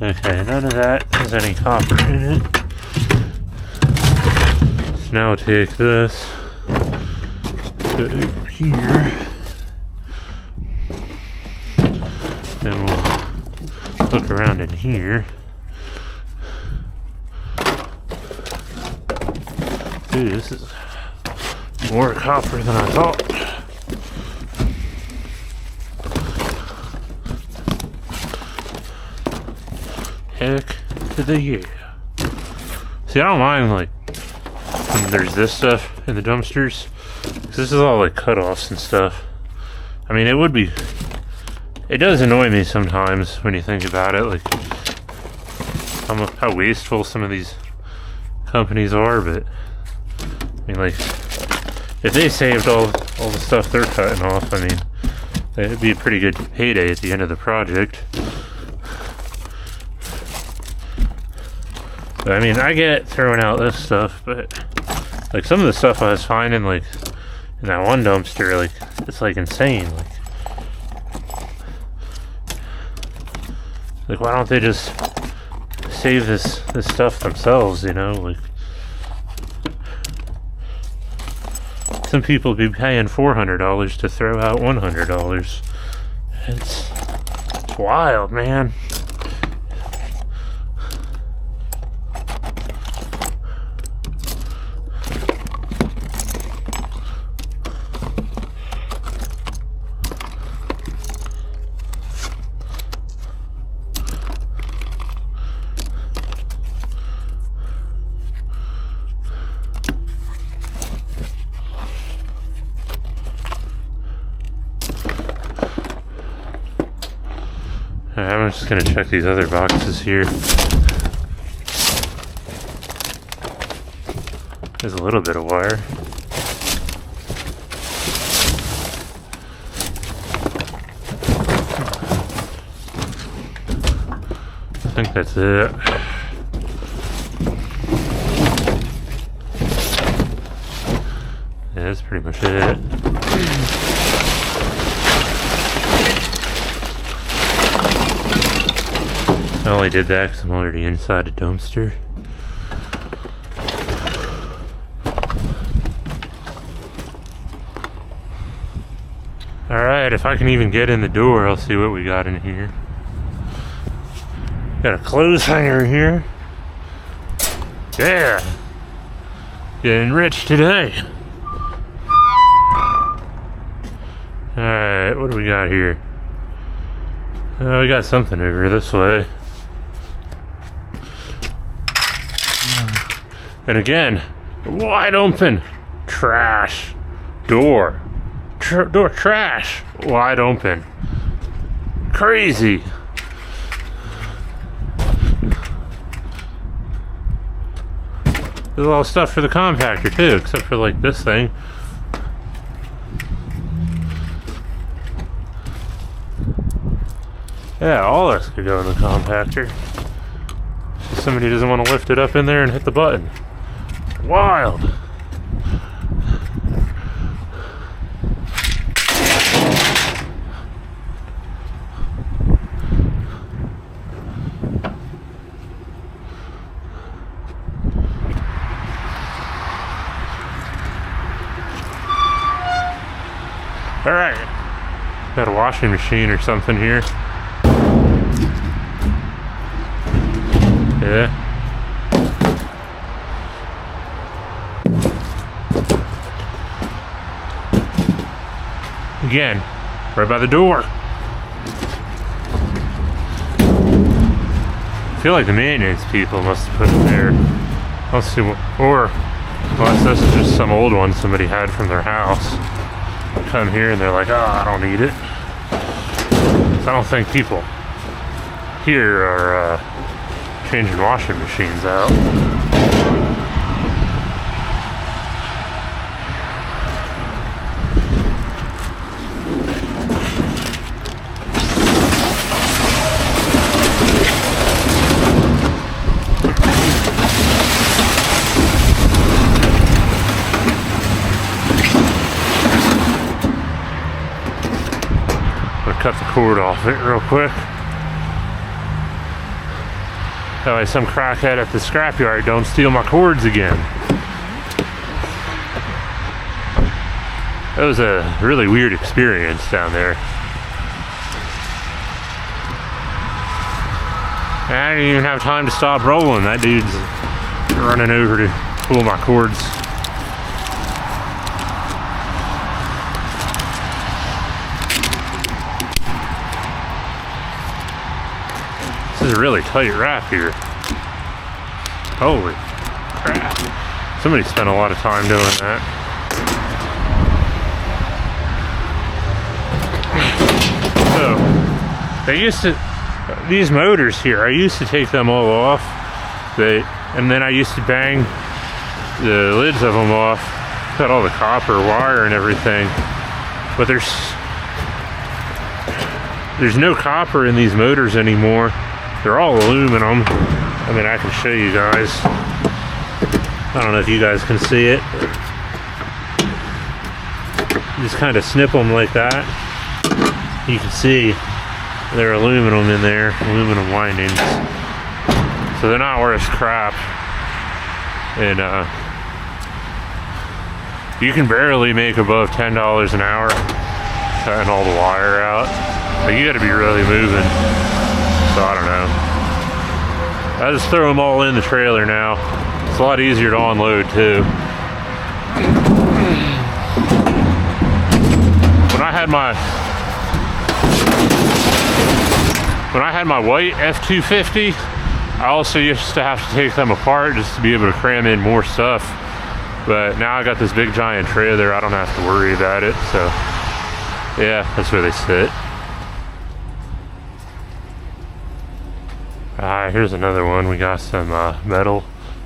Speaker 1: Okay, none of that has any copper in it. So now we'll take this, put it over here, and we'll look around in here. Dude, this is more copper than I thought. Heck to the yeah. See, I don't mind, like, when there's this stuff. in the dumpsters. 'Cause this is all like cutoffs and stuff. I mean, it does annoy me sometimes when you think about it, like how wasteful some of these companies are, but I mean, like, if they saved all the stuff they're cutting off, I mean, it'd be a pretty good payday at the end of the project. But I mean, I get throwing out this stuff, but like some of the stuff I was finding, like in that one dumpster, like it's like insane. Like why don't they just save this stuff themselves? You know, like some people be paying $400 to throw out $100. It's wild, man. I'm just gonna check these other boxes here. There's a little bit of wire. I think that's it. Yeah, that's pretty much it. I only did that because I'm already inside a dumpster. Alright, if I can even get in the door, I'll see what we got in here. Got a clothes hanger here. Yeah! Getting rich today. Alright, what do we got here? We got something over this way. And again, wide open. Trash. Door. Door trash. Wide open. Crazy. There's a lot of stuff for the compactor too, except for like this thing. Yeah, all this could go in the compactor. Somebody doesn't want to lift it up in there and hit the button. Wild. All right, got a washing machine or something here. Yeah. Again, right by the door. I feel like the maintenance people must have put it there. Let's see what, or unless this is just some old one somebody had from their house. Come here and they're like, oh, I don't need it. So I don't think people here are changing washing machines out. Cut the cord off it real quick. That way some crackhead at the scrapyard don't steal my cords again. That was a really weird experience down there. I didn't even have time to stop rolling. That dude's running over to pull my cords. This is a really tight wrap here. Holy crap. Somebody spent a lot of time doing that. So, they used to, these motors here, I used to take them all off. And then I used to bang the lids of them off, cut all the copper wire and everything. But there's no copper in these motors anymore. They're all aluminum. I mean, I can show you guys. I don't know if you guys can see it. Just kind of snip them like that. You can see they're aluminum in there, aluminum windings. So they're not worth crap. And you can barely make above $10 an hour cutting all the wire out. Like, you gotta be really moving. So I don't know. I just throw them all in the trailer now. It's a lot easier to unload too. When I had my white F-250, I also used to have to take them apart just to be able to cram in more stuff. But now I got this big giant trailer, I don't have to worry about it. So yeah, that's where they sit. Here's another one. We got some metal.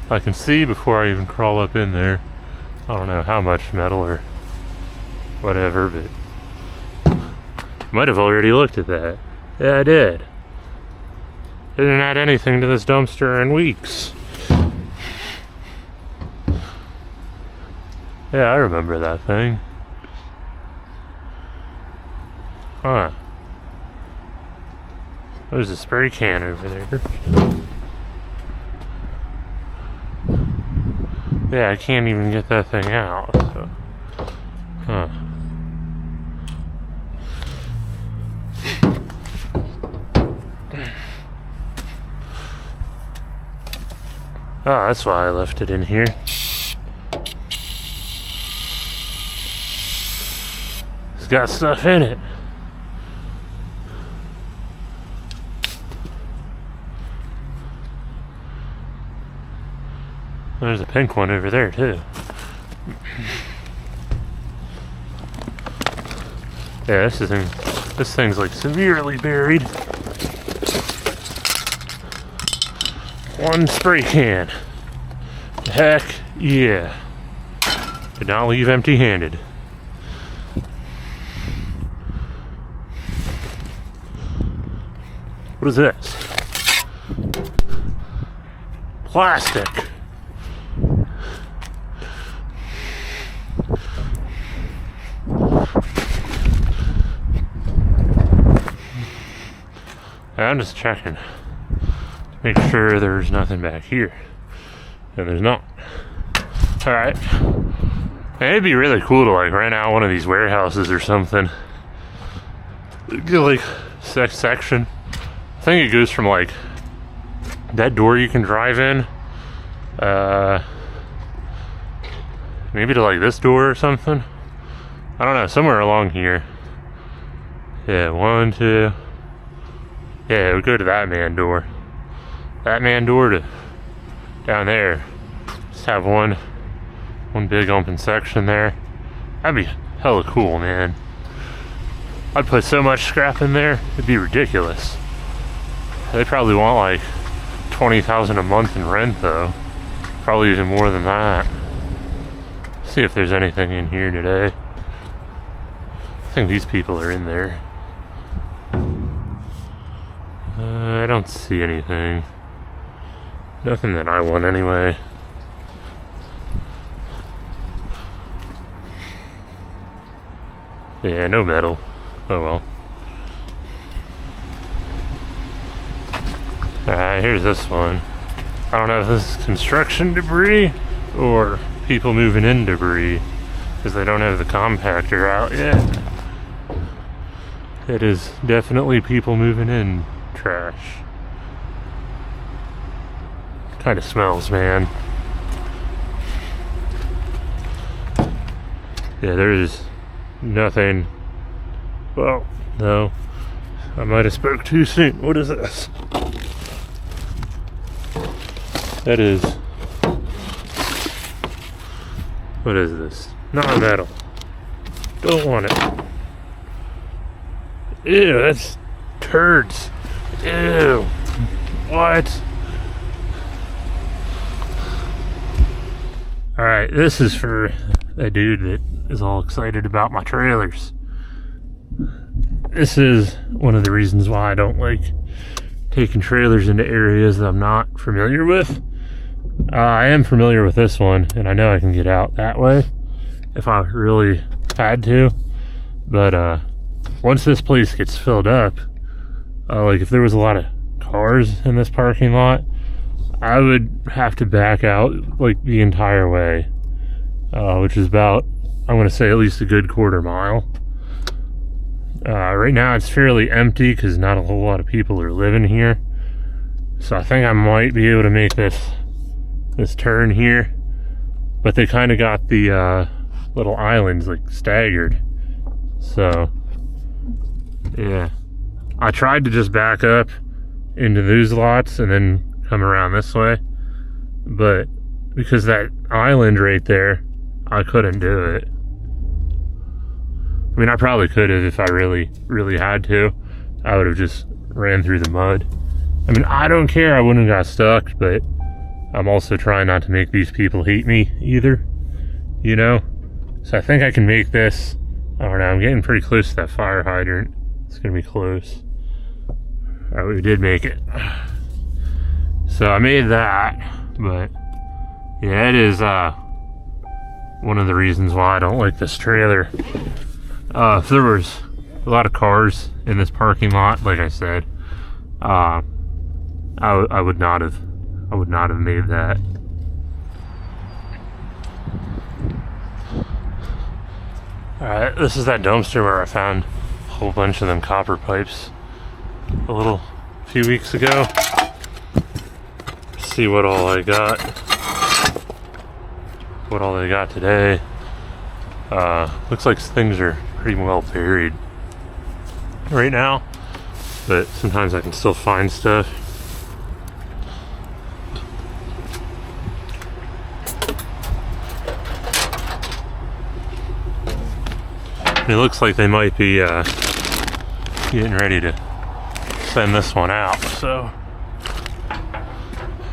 Speaker 1: I can see before I even crawl up in there. I don't know how much metal or whatever, but might have already looked at that. Yeah, I did. Didn't add anything to this dumpster in weeks. Yeah, I remember that thing. Huh. There's a spray can over there. Yeah, I can't even get that thing out, so. Huh. Oh, that's why I left it in here. It's got stuff in it. There's a pink one over there too. Yeah, this thing's like severely buried. One spray can. Heck yeah. Did not leave empty-handed. What is this? Plastic. I'm just checking to make sure there's nothing back here, and there's not. All right, it'd be really cool to like rent out one of these warehouses or something. Get like section. I think it goes from like that door you can drive in, maybe to like this door or something. I don't know, somewhere along here. Yeah, 1, 2. Yeah, it would go to that man door. That man door to down there. Just have one big open section there. That'd be hella cool, man. I'd put so much scrap in there, it'd be ridiculous. They probably want like $20,000 a month in rent though. Probably even more than that. See if there's anything in here today. I think these people are in there. I don't see anything. Nothing that I want anyway. Yeah, no metal. Oh well. Here's this one. I don't know if this is construction debris or people moving in debris, because they don't have the compactor out yet. It is definitely people moving in trash. Kind of smells, man. Yeah, there is nothing. Well, no. I might have spoke too soon. What is this? That is What is this? Non-metal. Don't want it. Ew, that's turds. Ew. What? Alright, this is for a dude that is all excited about my trailers. This is one of the reasons why I don't like taking trailers into areas that I'm not familiar with. I am familiar with this one, and I know I can get out that way if I really had to. But once this place gets filled up, like if there was a lot of cars in this parking lot, I would have to back out like the entire way, which is about, I'm going to say, at least a good quarter mile. Right now it's fairly empty because not a whole lot of people are living here. So I think I might be able to make this turn here. But they kind of got the little islands like staggered. So, yeah. I tried to just back up into those lots and then come around this way. But because that island right there, I couldn't do it. I mean, I probably could have if I really, really had to. I would have just ran through the mud. I mean, I don't care. I wouldn't have got stuck, but I'm also trying not to make these people hate me either, you know? So I think I can make this. I don't know. I'm getting pretty close to that fire hydrant. It's going to be close. All right, we did make it. So I made that, but yeah, it is one of the reasons why I don't like this trailer. If there was a lot of cars in this parking lot, like I said, I would not have made that. Alright, this is that dumpster where I found a whole bunch of them copper pipes a few weeks ago. See what all I got. What all they got today. Looks like things are pretty well buried right now, but sometimes I can still find stuff. And it looks like they might be getting ready to send this one out, so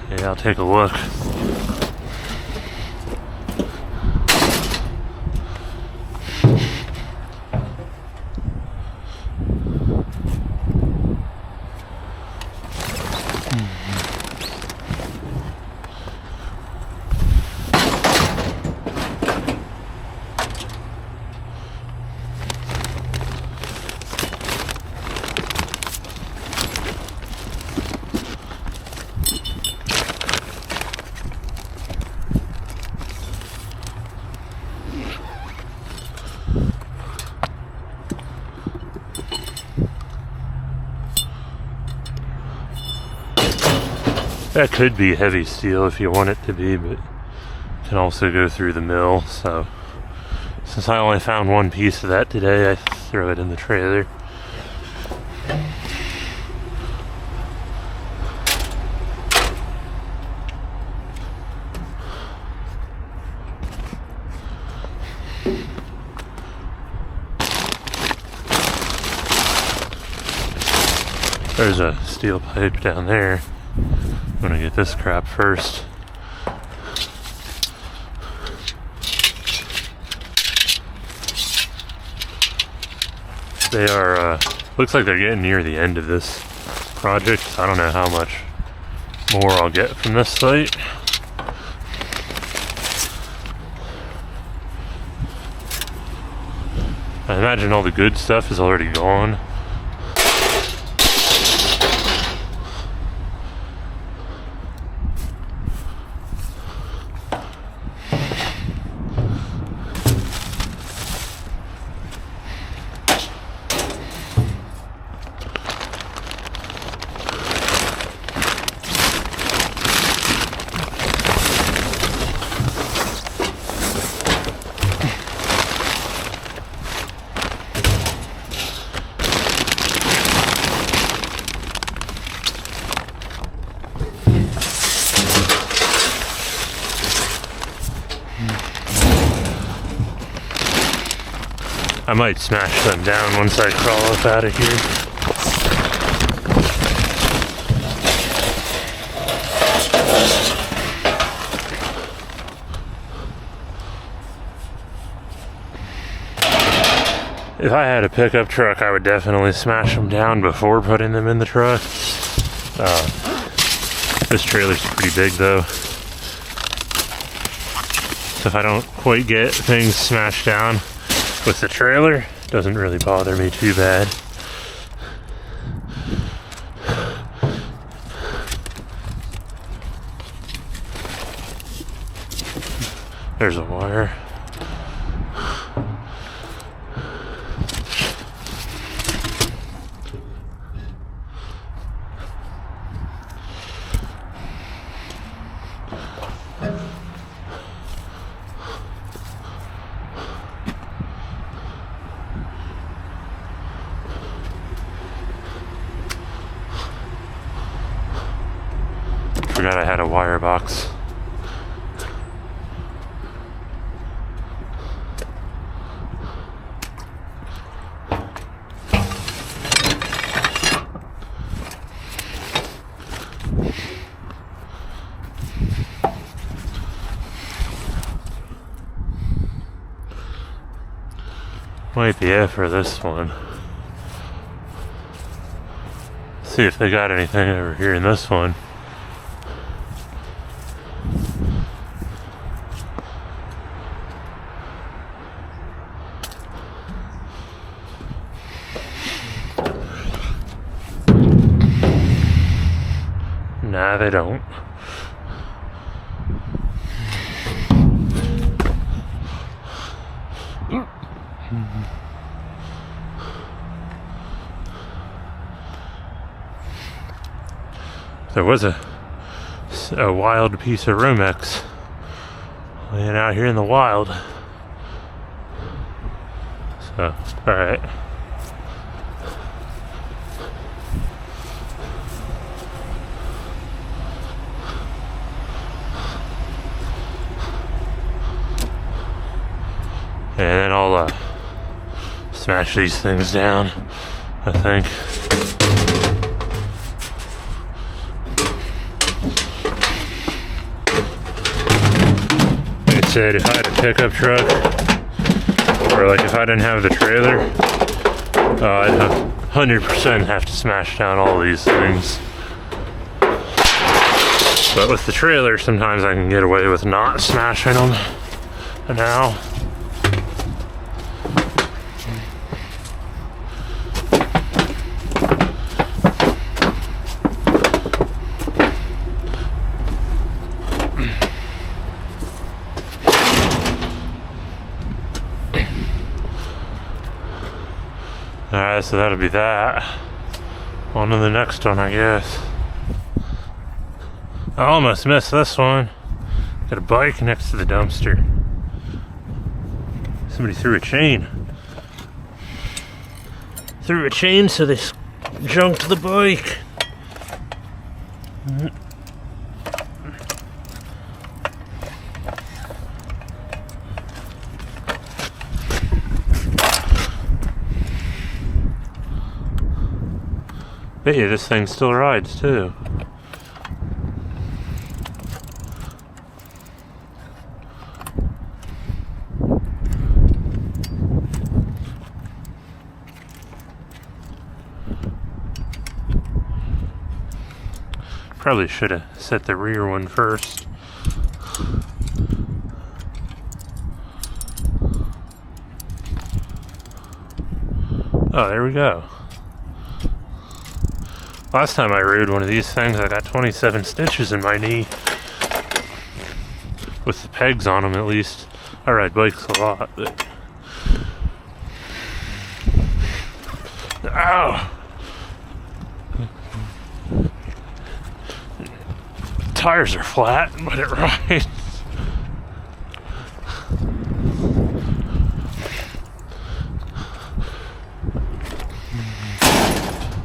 Speaker 1: yeah, I'll take a look. That could be heavy steel if you want it to be, but it can also go through the mill. So since I only found one piece of that today, I throw it in the trailer. There's a steel pipe down there. I'm gonna get this crap first. They are, looks like they're getting near the end of this project. I don't know how much more I'll get from this site. I imagine all the good stuff is already gone. I might smash them down once I crawl up out of here. If I had a pickup truck, I would definitely smash them down before putting them in the truck. This trailer's pretty big though. So if I don't quite get things smashed down with the trailer, it doesn't really bother me too bad. There's a wire. Forgot I had a wire box. Might be it for this one. See if they got anything over here in this one. Nah, they don't. There was a wild piece of Romex laying out here in the wild. So, alright. And then I'll smash these things down, I think. Like I said, if I had a pickup truck, or like if I didn't have the trailer, I'd 100% have to smash down all these things. But with the trailer, sometimes I can get away with not smashing them. And now, alright, so that'll be that. On to the next one, I guess. I almost missed this one. Got a bike next to the dumpster. Somebody threw a chain. Threw a chain, so they junked the bike. Bet you this thing still rides too. Probably should have set the rear one first. Oh, there we go. Last time I rode one of these things, I got 27 stitches in my knee. With the pegs on them, at least. I ride bikes a lot, but... Ow! Tires are flat, but it rides.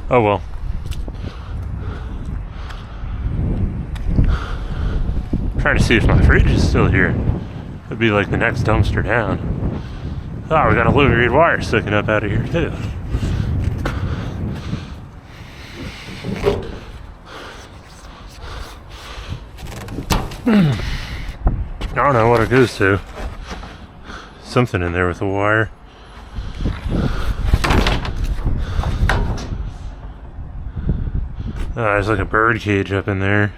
Speaker 1: Oh well. Trying to see if my fridge is still here. It'd be like the next dumpster down. Oh, we got a low-grade wire sticking up out of here too. I don't know what it goes to. Something in there with a wire. Oh, there's like a bird cage up in there.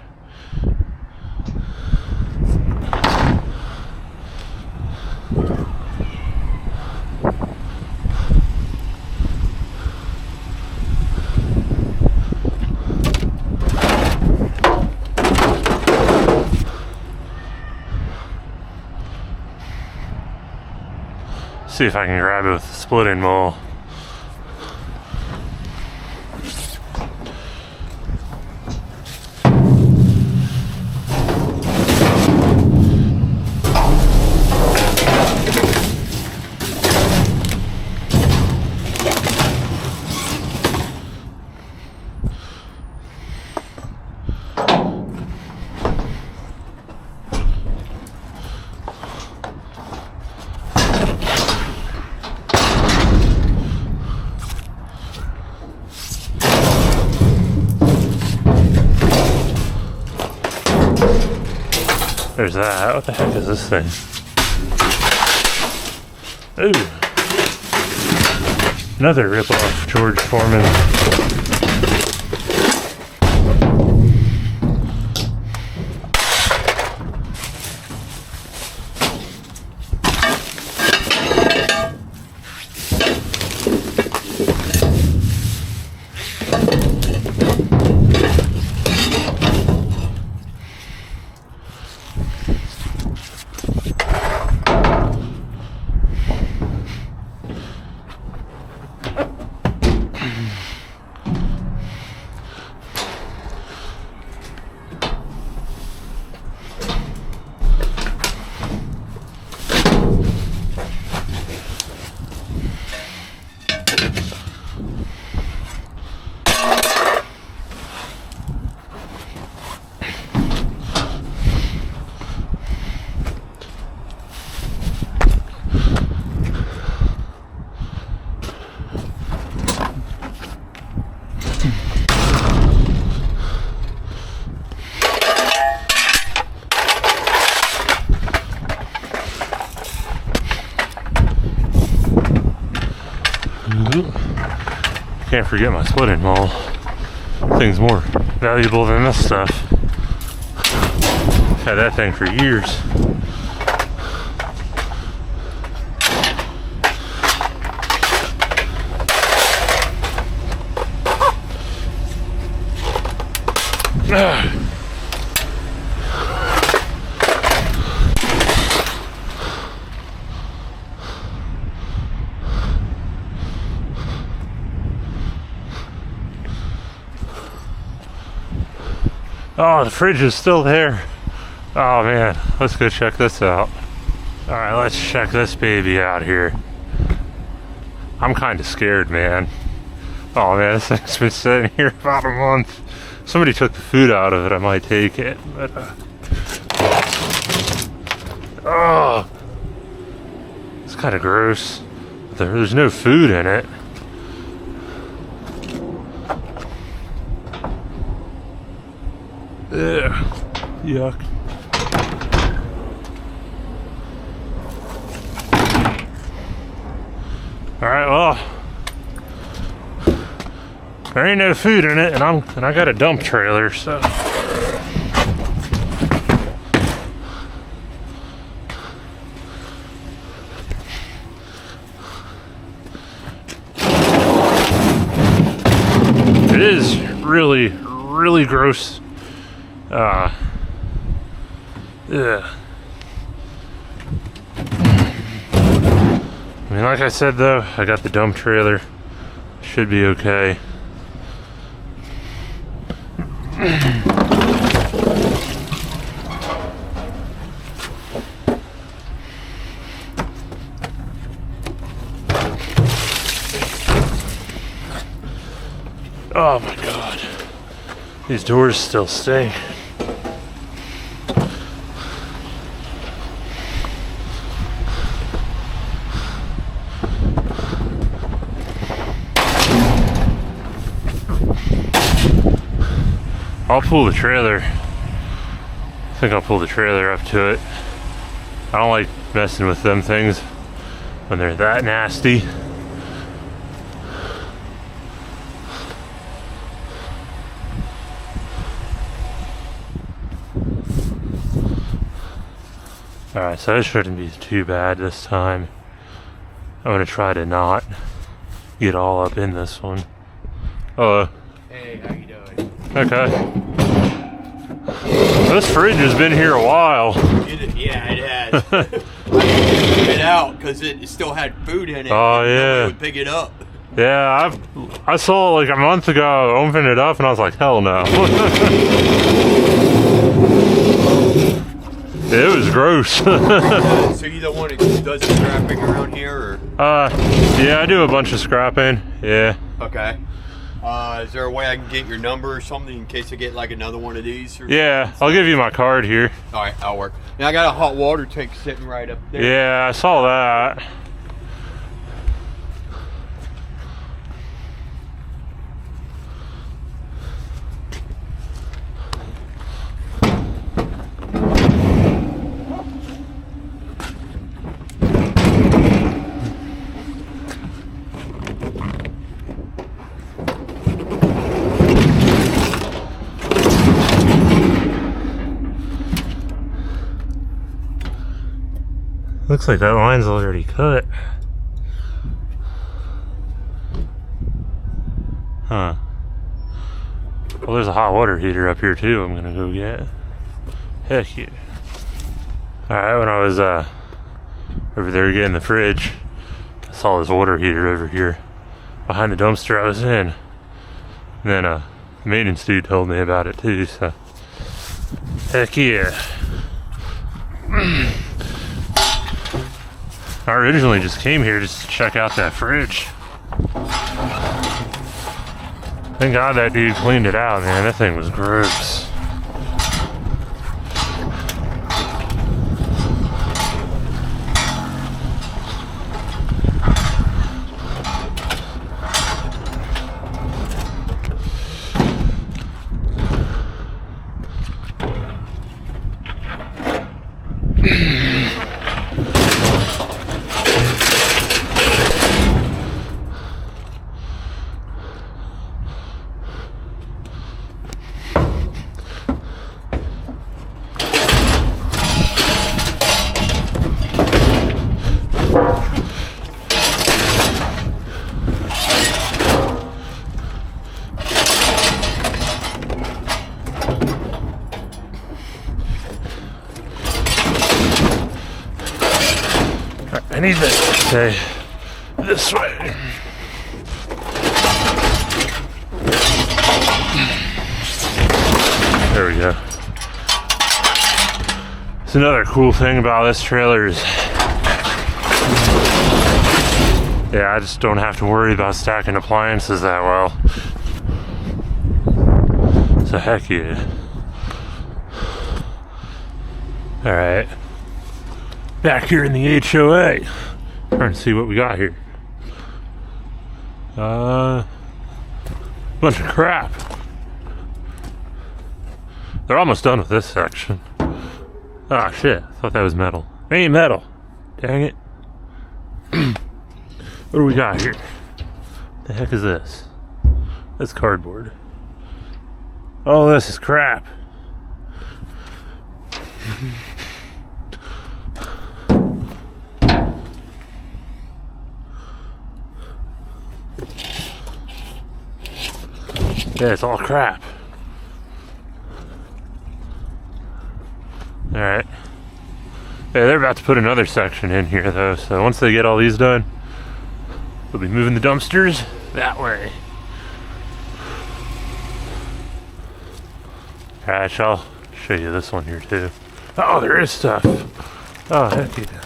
Speaker 1: See if I can grab it with the splitting maul. There's that. What the heck is this thing? Ooh. Another ripoff George Foreman. Can't forget my splitting maul. Thing's more valuable than this stuff. Had that thing for years. Oh, the fridge is still there. Oh man, let's go check this out. Alright, let's check this baby out here. I'm kind of scared, man. Oh man, this thing's been sitting here about a month. Somebody took the food out of it, I might take it. But, oh, it's kind of gross. There's no food in it. Ugh, yuck. Alright, well, there ain't no food in it, and I got a dump trailer, so it is really gross. Yeah. I mean, like I said though, I got the dump trailer. Should be okay. Oh my god. These doors still stink. I'll pull the trailer. I think I'll pull the trailer up to it. I don't like messing with them things when they're that nasty. Alright, so it shouldn't be too bad this time. I'm gonna try to not get all up in this one. Hello.
Speaker 2: Hey, how you doing?
Speaker 1: Okay. This fridge has been here a while.
Speaker 2: Yeah, it has. I took it out because it still had food in it.
Speaker 1: Oh,
Speaker 2: and
Speaker 1: yeah.
Speaker 2: nobody would pick it up.
Speaker 1: Yeah, I saw it like a month ago, opened it up, and I was like, hell no. It was gross.
Speaker 2: So you the one who does the scrapping around here, or?
Speaker 1: Yeah, I do a bunch of scrapping. Yeah.
Speaker 2: Okay. Is there a way I can get your number or something in case I get like another one of these? Or
Speaker 1: Yeah, I'll give you my card here.
Speaker 2: All right, I'll work. Now I got a hot water tank sitting right up there.
Speaker 1: Yeah, I saw that. Looks like that line's already cut. Huh. Well, there's a hot water heater up here too I'm gonna go get. Heck yeah. Alright, when I was over there getting the fridge, I saw this water heater over here behind the dumpster I was in. And then the maintenance dude told me about it too, so heck yeah. I originally just came here just to check out that fridge. Thank God that dude cleaned it out, man. That thing was gross. I need to stay this way. There we go. It's another cool thing about this trailer is, yeah, I just don't have to worry about stacking appliances that well. So heck yeah. Alright. Back here in the HOA. Trying to see what we got here. Bunch of crap. They're almost done with this section. Ah, shit. I thought that was metal. It ain't metal. Dang it. What do we got here? The heck is this? That's cardboard. Oh, this is crap. Yeah, it's all crap. Alright. Yeah, they're about to put another section in here though, so once they get all these done, we'll be moving the dumpsters that way. Alright, I'll show you this one here too. Oh, there is stuff. Oh, heck yeah.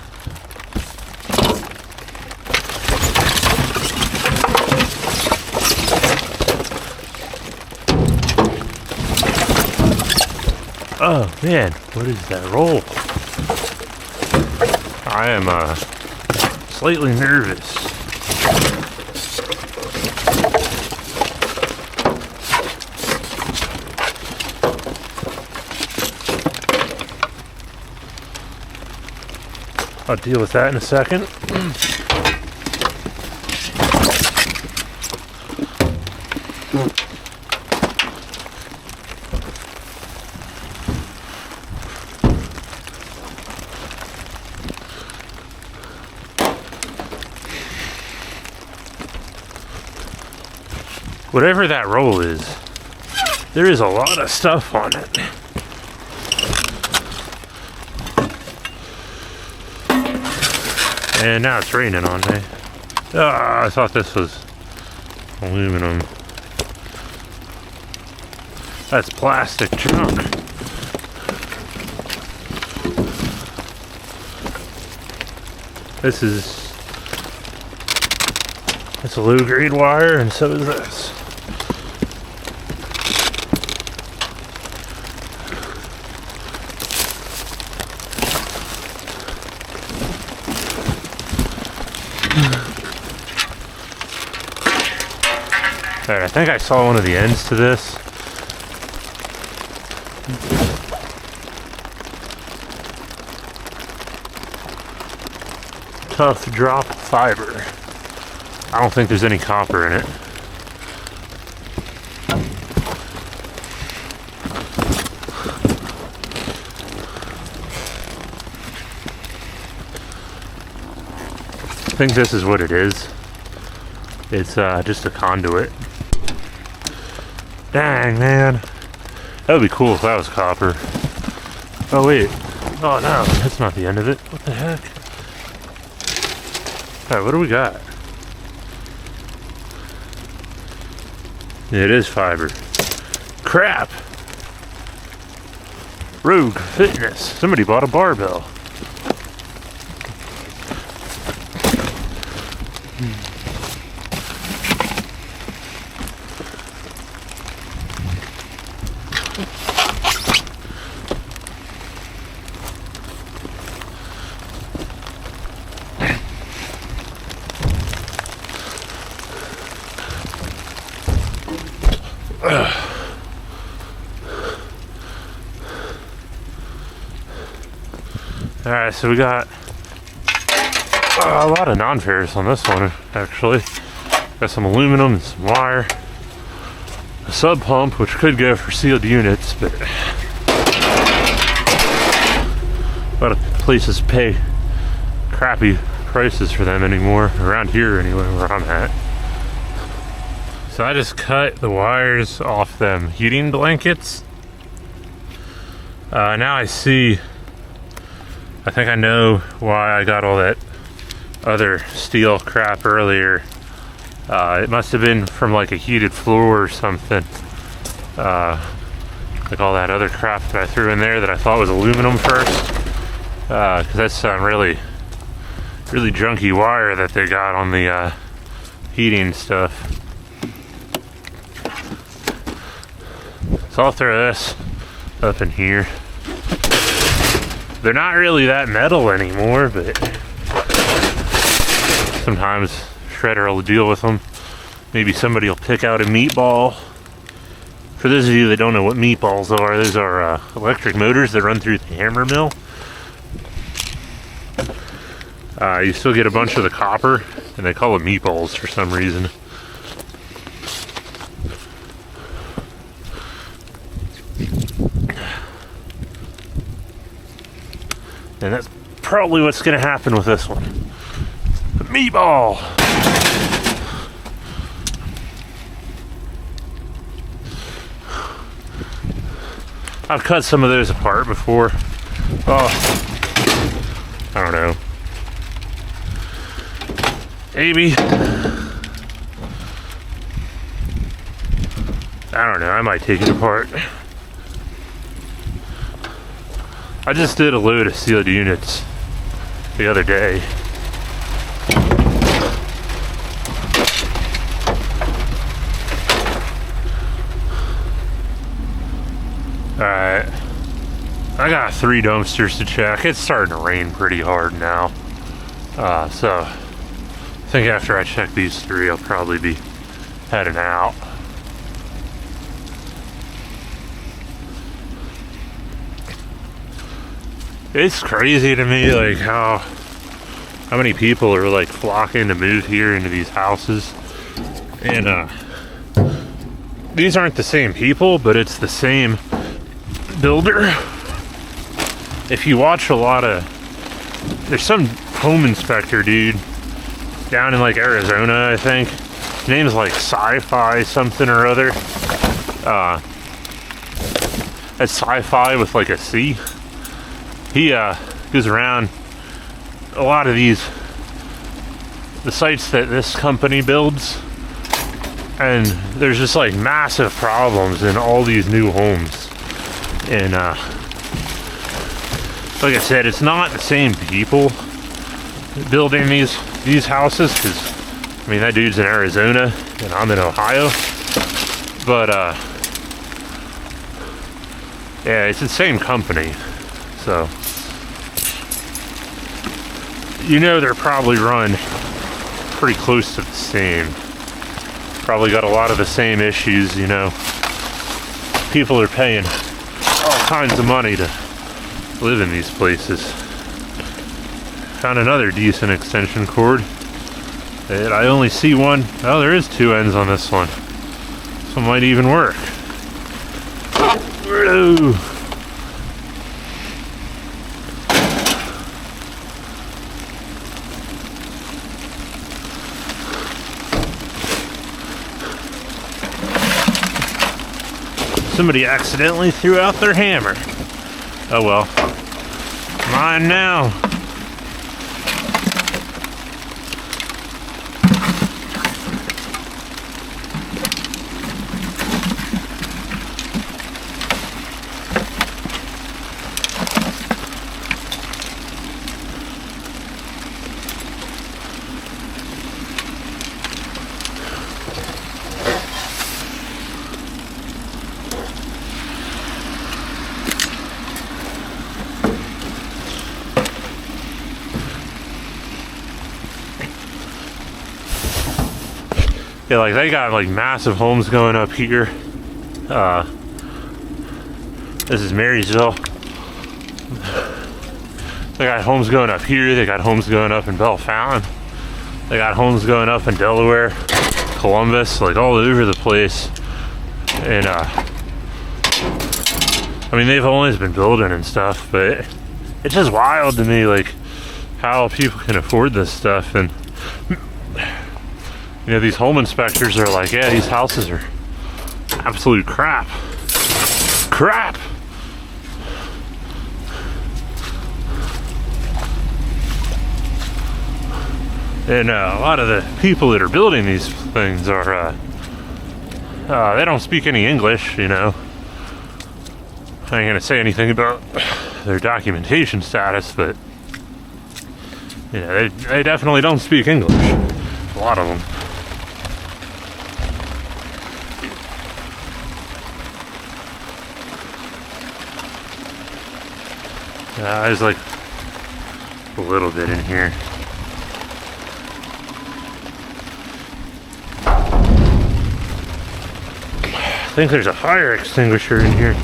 Speaker 1: Oh man, what is that roll? I am slightly nervous. I'll deal with that in a second. Whatever that roll is, there is a lot of stuff on it. And now it's raining on me. I thought this was aluminum. That's plastic junk. It's a low grade wire, and so is this. Alright, I think I saw one of the ends to this. Tough drop fiber. I don't think there's any copper in it. I think this is what it is. It's just a conduit. Dang, man. That would be cool if that was copper. Oh, wait. Oh, no. That's not the end of it. What the heck? Alright, what do we got? It is fiber. Crap! Rogue Fitness. Somebody bought a barbell. Alright, so we got a lot of non-ferrous on this one, actually. Got some aluminum and some wire. A sub pump, which could go for sealed units, but a lot of places pay crappy prices for them anymore, around here anyway, where I'm at. So I just cut the wires off them heating blankets. Now I see, I think I know why I got all that other steel crap earlier. It must have been from like a heated floor or something. Like all that other crap that I threw in there that I thought was aluminum first. Because that's some really junky wire that they got on the heating stuff. So I'll throw this up in here. They're not really that metal anymore, but sometimes shredder will deal with them. Maybe somebody will pick out a meatball. For those of you that don't know what meatballs are, those are electric motors that run through the hammer mill. You still get a bunch of the copper, and they call them meatballs for some reason. And that's probably what's going to happen with this one. The meatball! I've cut some of those apart before. Oh, I don't know. Maybe. I don't know, I might take it apart. I just did a load of sealed units the other day. Alright. I got 3 dumpsters to check. It's starting to rain pretty hard now. So I think after I check these 3, I'll probably be heading out. It's crazy to me, like how how many people are like flocking to move here into these houses. And these aren't the same people, but it's the same builder. If you watch a lot of, there's some home inspector dude down in like Arizona, I think. His name's like Sci-Fi something or other. It's Sci-Fi with like a C. He goes around a lot of the sites that this company builds, and there's just like massive problems in all these new homes. And like I said, it's not the same people building these houses, because I mean, that dude's in Arizona and I'm in Ohio, but yeah, it's the same company, so you know they're probably run pretty close to the same. Probably got a lot of the same issues, you know. People are paying all kinds of money to live in these places. Found another decent extension cord. And I only see one. Oh, there is two ends on this one. This one might even work. Whoa. Somebody accidentally threw out their hammer. Oh well. Mine now. Yeah, like they got like massive homes going up here. This is Marysville. They got homes going up here. They got homes going up in Bellefontaine. They got homes going up in Delaware, Columbus, like all over the place. And I mean, they've always been building and stuff, but it's just wild to me, like how people can afford this stuff. And you know, these home inspectors are like, yeah, these houses are absolute crap. Crap! And a lot of the people that are building these things are, they don't speak any English, you know. I ain't gonna say anything about their documentation status, but, you know, they definitely don't speak English. A lot of them. There's like a little bit in here. I think there's a fire extinguisher in here.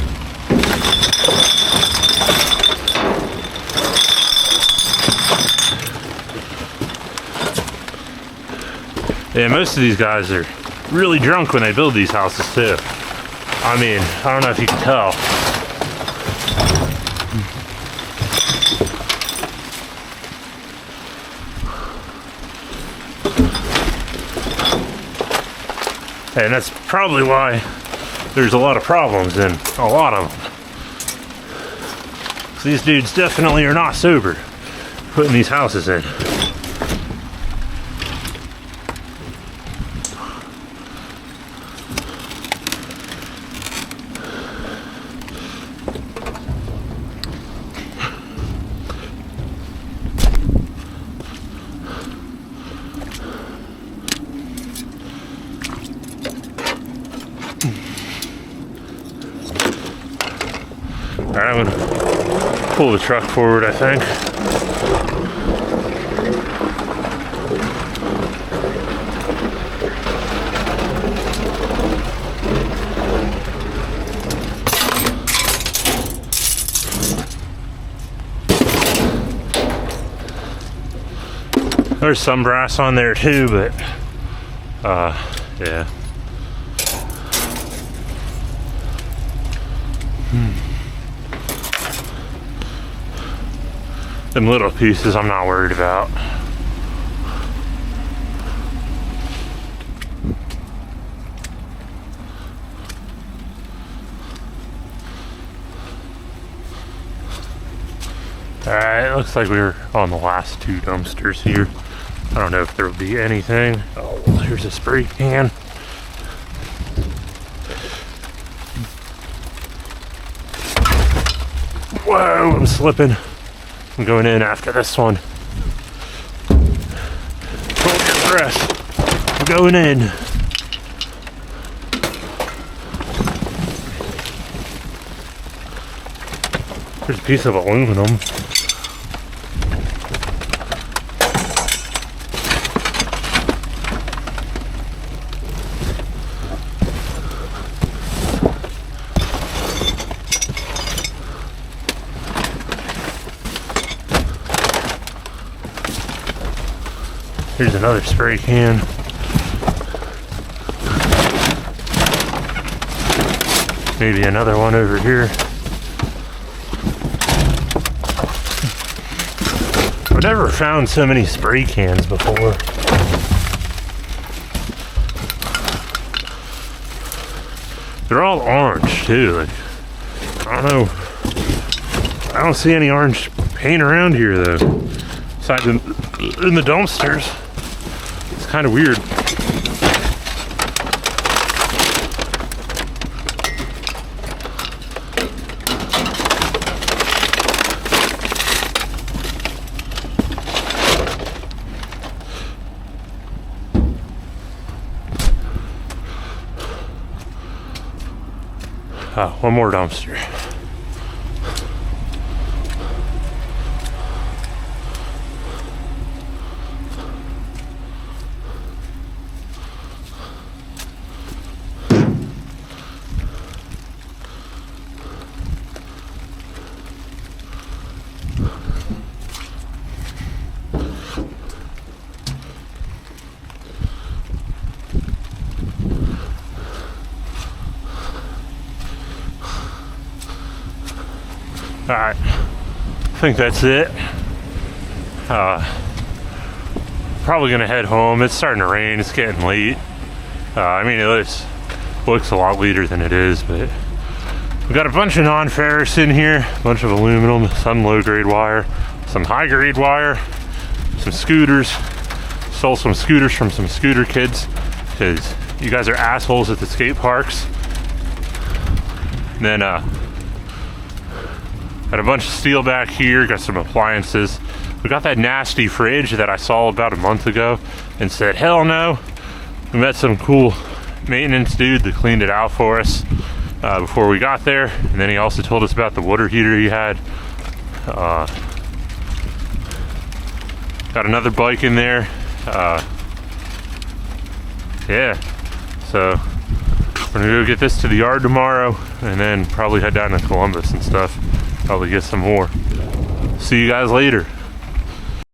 Speaker 1: Yeah, most of these guys are really drunk when they build these houses too. I mean, I don't know if you can tell. And that's probably why there's a lot of problems in a lot of them. So these dudes definitely are not sober putting these houses in. Alright, I'm gonna pull the truck forward, I think. there's some brass on there too, but yeah. Them little pieces I'm not worried about. Alright, looks like we're on the last two dumpsters here. I don't know if there will be anything. Oh, well, here's a spray can. Whoa, I'm slipping. I'm going in after this one. Hold your breath. I'm going in. There's a piece of aluminum. Here's another spray can. Maybe another one over here. I've never found so many spray cans before. They're all orange too. Like, I don't know. I don't see any orange paint around here though. Besides in the dumpsters. It's kind of weird. Oh, one more dumpster. Alright, I think that's it. Probably gonna head home. It's starting to rain, it's getting late. I mean, it looks a lot later than it is, but we got a bunch of non-ferrous in here, a bunch of aluminum, some low-grade wire, some high-grade wire, some scooters. Stole some scooters from some scooter kids, because you guys are assholes at the skate parks. And then, got a bunch of steel back here, got some appliances. We got that nasty fridge that I saw about a month ago and said, hell no. We met some cool maintenance dude that cleaned it out for us before we got there. And then he also told us about the water heater he had. Got another bike in there. Yeah, so we're gonna go get this to the yard tomorrow and then probably head down to Columbus and stuff. Probably get some more. See you guys later.